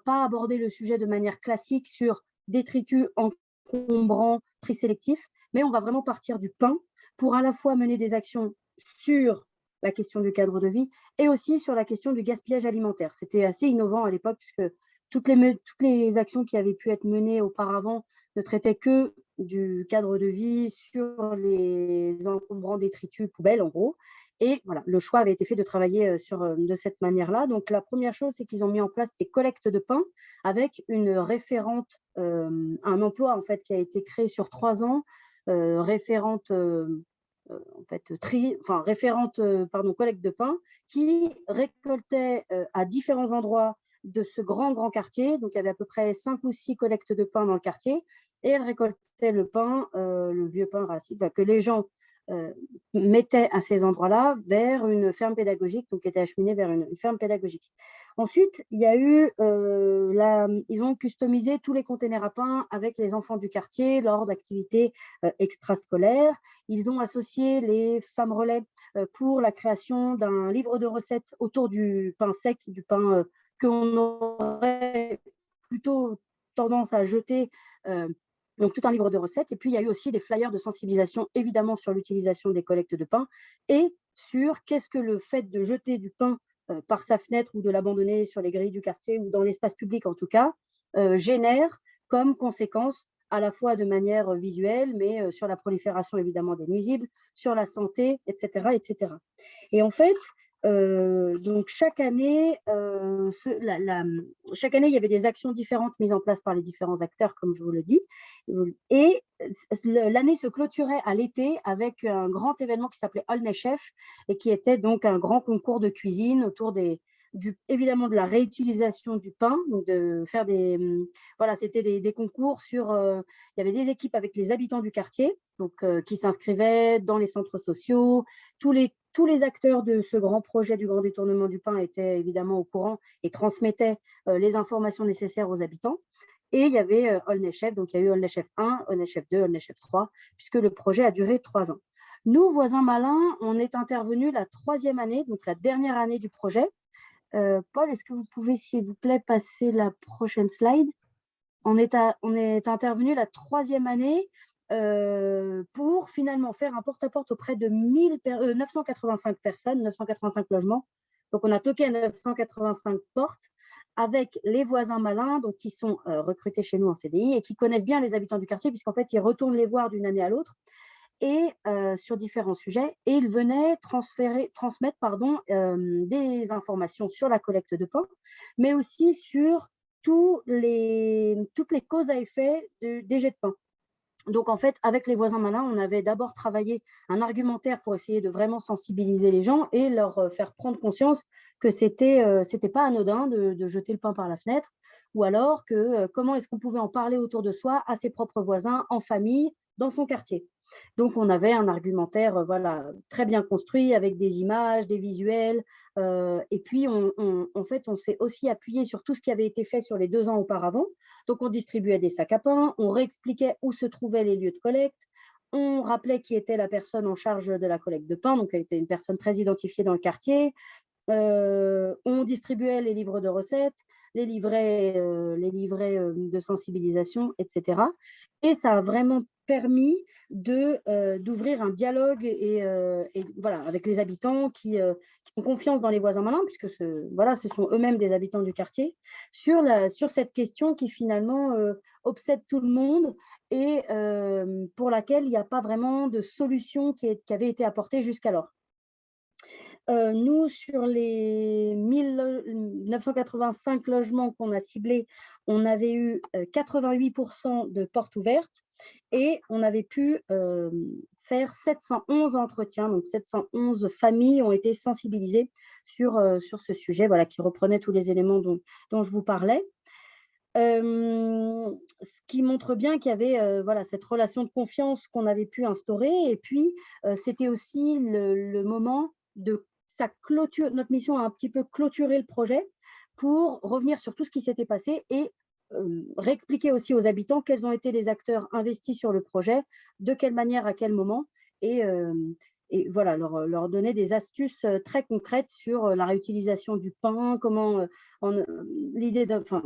pas aborder le sujet de manière classique sur détritus encombrants, tri sélectifs, mais on va vraiment partir du pain pour à la fois mener des actions sur la question du cadre de vie et aussi sur la question du gaspillage alimentaire. C'était assez innovant à l'époque puisque toutes les actions qui avaient pu être menées auparavant ne traitaient que du cadre de vie sur les encombrants détritus poubelles, en gros. Et voilà, le choix avait été fait de travailler de cette manière-là. Donc, la première chose, c'est qu'ils ont mis en place des collectes de pain avec une référente, un emploi en fait qui a été créé sur 3 ans, référente en fait, collecte de pain, qui récoltait à différents endroits de ce grand quartier. Donc, il y avait à peu près 5 ou 6 collectes de pain dans le quartier. Et elle récoltait le pain, le vieux pain raciste, que les gens mettaient à ces endroits-là vers une ferme pédagogique, donc qui était acheminée vers une ferme pédagogique. Ensuite, il y a eu, ils ont customisé tous les containers à pain avec les enfants du quartier lors d'activités extrascolaires. Ils ont associé les femmes relais pour la création d'un livre de recettes autour du pain sec, du pain qu'on aurait plutôt tendance à jeter. Donc, tout un livre de recettes. Et puis, il y a eu aussi des flyers de sensibilisation, évidemment, sur l'utilisation des collectes de pain et sur qu'est-ce que le fait de jeter du pain par sa fenêtre ou de l'abandonner sur les grilles du quartier ou dans l'espace public, en tout cas, génère comme conséquence à la fois de manière visuelle, mais sur la prolifération, évidemment, des nuisibles, sur la santé, etc. etc. Et en fait, donc chaque année, chaque année, il y avait des actions différentes mises en place par les différents acteurs, comme je vous le dis. Et l'année se clôturait à l'été avec un grand événement qui s'appelait Olney Chef et qui était donc un grand concours de cuisine autour évidemment de la réutilisation du pain, donc de faire voilà, c'était des concours sur, il y avait des équipes avec les habitants du quartier, donc qui s'inscrivaient dans les centres sociaux. Tous les acteurs de ce grand projet du grand détournement du pain étaient évidemment au courant et transmettaient les informations nécessaires aux habitants. Et il y avait Olney Chef, donc il y a eu Olney Chef 1, Olney Chef 2, Olney Chef 3, puisque le projet a duré 3 ans. Nous, voisins malins, on est intervenus la 3e année, donc la dernière année du projet. Paul, est-ce que vous pouvez, s'il vous plaît, passer la prochaine slide? On est intervenu la 3e année pour finalement faire un porte-à-porte auprès de 985 personnes, 985 logements. Donc, on a toqué à 985 portes avec les voisins malins, donc qui sont recrutés chez nous en CDI et qui connaissent bien les habitants du quartier, puisqu'en fait, ils retournent les voir d'une année à l'autre et sur différents sujets. Et ils venaient transmettre des informations sur la collecte de pain, mais aussi sur toutes les causes à effet des jets de pain. Donc, en fait, avec les voisins malins, on avait d'abord travaillé un argumentaire pour essayer de vraiment sensibiliser les gens et leur faire prendre conscience que c'était pas anodin de jeter le pain par la fenêtre, ou alors que comment est-ce qu'on pouvait en parler autour de soi, à ses propres voisins, en famille, dans son quartier. Donc, on avait un argumentaire voilà, très bien construit avec des images, des visuels. Et puis, en fait, on s'est aussi appuyé sur tout ce qui avait été fait sur les 2 ans auparavant. Donc, on distribuait des sacs à pain, on réexpliquait où se trouvaient les lieux de collecte, on rappelait qui était la personne en charge de la collecte de pain, donc elle était une personne très identifiée dans le quartier. On distribuait les livres de recettes, les livrets de sensibilisation, etc. Et ça a vraiment permis d'ouvrir un dialogue et voilà, avec les habitants qui ont confiance dans les voisins malins, puisque voilà, ce sont eux-mêmes des habitants du quartier, sur cette question qui finalement obsède tout le monde et pour laquelle il n'y a pas vraiment de solution qui avait été apportée jusqu'alors. Nous, sur les 985 logements qu'on a ciblés, on avait eu 88 de portes ouvertes et on avait pu faire 711 entretiens. Donc 711 familles ont été sensibilisées sur ce sujet, voilà, qui reprenait tous les éléments dont je vous parlais. Ce qui montre bien qu'il y avait voilà, cette relation de confiance qu'on avait pu instaurer. Et puis, c'était aussi le moment de sa clôture. Notre mission a un petit peu clôturé le projet pour revenir sur tout ce qui s'était passé et réexpliquer aussi aux habitants quels ont été les acteurs investis sur le projet, de quelle manière, à quel moment, et, euh, et voilà, leur donner des astuces très concrètes sur la réutilisation du pain, comment l'idée de, enfin,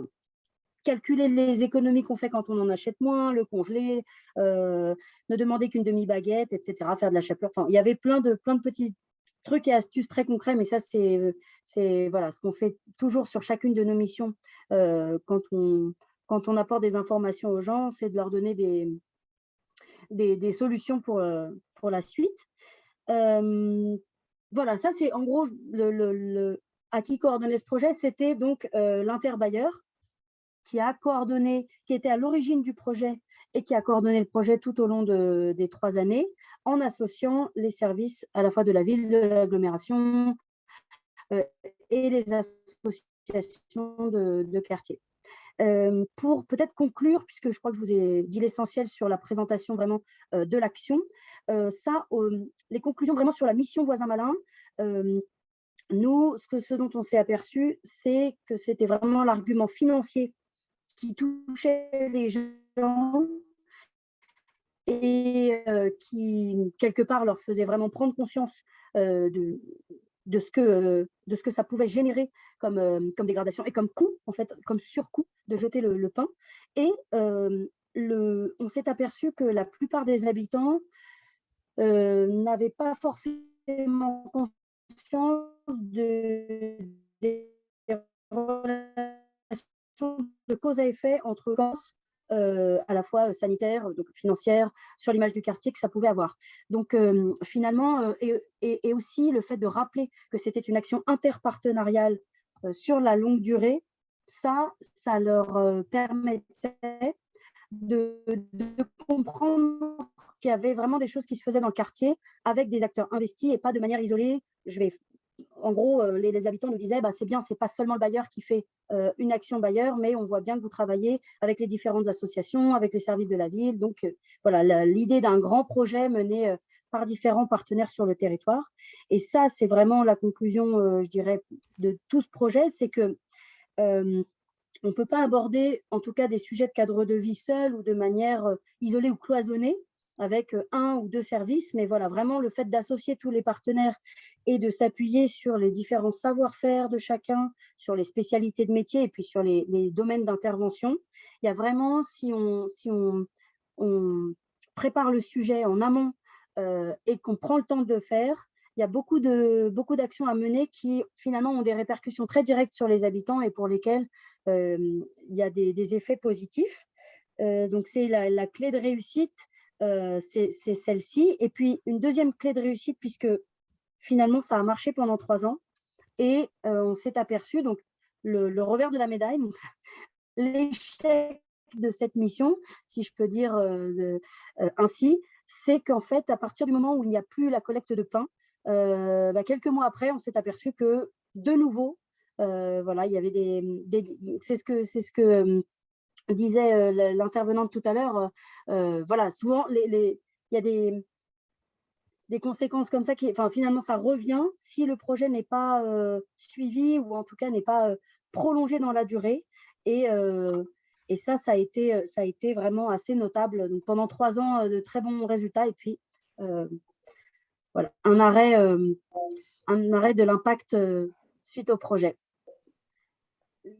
calculer les économies qu'on fait quand on en achète moins, le congeler, ne demander qu'une demi-baguette, etc., faire de la chapelure. Enfin, il y avait plein de petits trucs et astuces très concrets, mais ça, c'est voilà, ce qu'on fait toujours sur chacune de nos missions quand on apporte des informations aux gens, c'est de leur donner des solutions pour la suite. Voilà, ça, c'est en gros à qui coordonnait ce projet, c'était donc l'interbailleur qui a coordonné, qui était à l'origine du projet et qui a coordonné le projet tout au long des 3 années, en associant les services à la fois de la ville, de l'agglomération euh, et les associations de quartier. Pour peut-être conclure, puisque je crois que je vous ai dit l'essentiel sur la présentation vraiment de l'action, les conclusions vraiment sur la mission Voisin Malin, nous, ce dont on s'est aperçu, c'est que c'était vraiment l'argument financier qui touchait les gens et qui, quelque part, leur faisait vraiment prendre conscience de ce que ça pouvait générer comme dégradation et comme coût, en fait, comme surcoût de jeter le pain. Et on s'est aperçu que la plupart des habitants n'avaient pas forcément conscience des relations de cause à effet entre à la fois sanitaire, donc financière, sur l'image du quartier que ça pouvait avoir. Donc finalement, et aussi le fait de rappeler que c'était une action interpartenariale sur la longue durée, ça leur permettait de comprendre qu'il y avait vraiment des choses qui se faisaient dans le quartier avec des acteurs investis et pas de manière isolée. En gros, les habitants nous disaient, bah, c'est bien, c'est pas seulement le bailleur qui fait une action bailleur, mais on voit bien que vous travaillez avec les différentes associations, avec les services de la ville. Donc, voilà, l'idée d'un grand projet mené par différents partenaires sur le territoire. Et ça, c'est vraiment la conclusion, je dirais, de tout ce projet, c'est que on ne peut pas aborder, en tout cas, des sujets de cadre de vie seuls ou de manière isolée ou cloisonnée avec un ou deux services, mais voilà, vraiment le fait d'associer tous les partenaires et de s'appuyer sur les différents savoir-faire de chacun, sur les spécialités de métier et puis sur les domaines d'intervention. Il y a vraiment, si on prépare le sujet en amont et qu'on prend le temps de le faire, il y a beaucoup d'actions à mener qui finalement ont des répercussions très directes sur les habitants et pour lesquelles il y a des effets positifs. Donc c'est la clé de réussite, c'est celle-ci. Et puis une deuxième clé de réussite, puisque finalement ça a marché pendant 3 ans et on s'est aperçu, donc le revers de la médaille, l'échec de cette mission, si je peux dire ainsi, c'est qu'en fait, à partir du moment où il n'y a plus la collecte de pain, quelques mois après, on s'est aperçu que, de nouveau, Voilà, il y avait c'est ce que disait l'intervenante tout à l'heure. Voilà, souvent, il y a des conséquences comme ça qui, enfin, finalement, ça revient si le projet n'est pas suivi ou en tout cas n'est pas prolongé dans la durée. Et, euh, et ça a été vraiment assez notable. Donc, pendant 3 ans, de très bons résultats. Et puis, euh, voilà, un arrêt de l'impact suite au projet.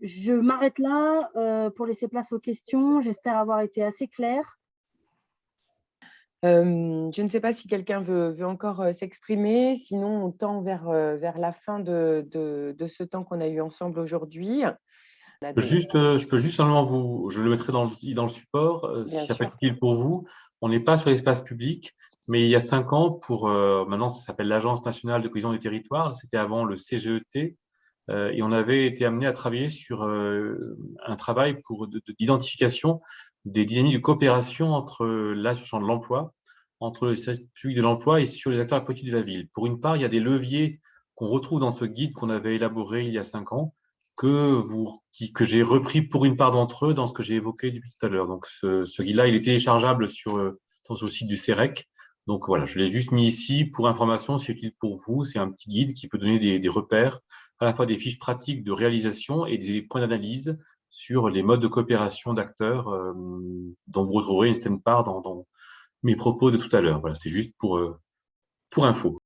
Je m'arrête là pour laisser place aux questions. J'espère avoir été assez claire. Je ne sais pas si quelqu'un veut encore s'exprimer. Sinon, on tend vers la fin de ce temps qu'on a eu ensemble aujourd'hui. Je peux juste simplement je le mettrai dans le support, Bien si ça peut sûr. être utile pour vous. On n'est pas sur l'espace public, mais il y a 5 ans, maintenant ça s'appelle l'Agence nationale de cohésion des territoires, c'était avant le CGET, et on avait été amené à travailler sur un travail d'identification des dynamiques de coopération entre l'association de l'emploi, entre le service public de l'emploi et sur les acteurs politiques de la ville. Pour une part, il y a des leviers qu'on retrouve dans ce guide qu'on avait élaboré il y a 5 ans, que j'ai repris pour une part d'entre eux dans ce que j'ai évoqué depuis tout à l'heure. Donc, ce guide-là, il est téléchargeable sur le site du CEREC. Donc voilà, je l'ai juste mis ici pour information, c'est utile pour vous. C'est un petit guide qui peut donner des repères, à la fois des fiches pratiques de réalisation et des points d'analyse sur les modes de coopération d'acteurs dont vous retrouverez une certaine part dans mes propos de tout à l'heure. Voilà, c'était juste pour info.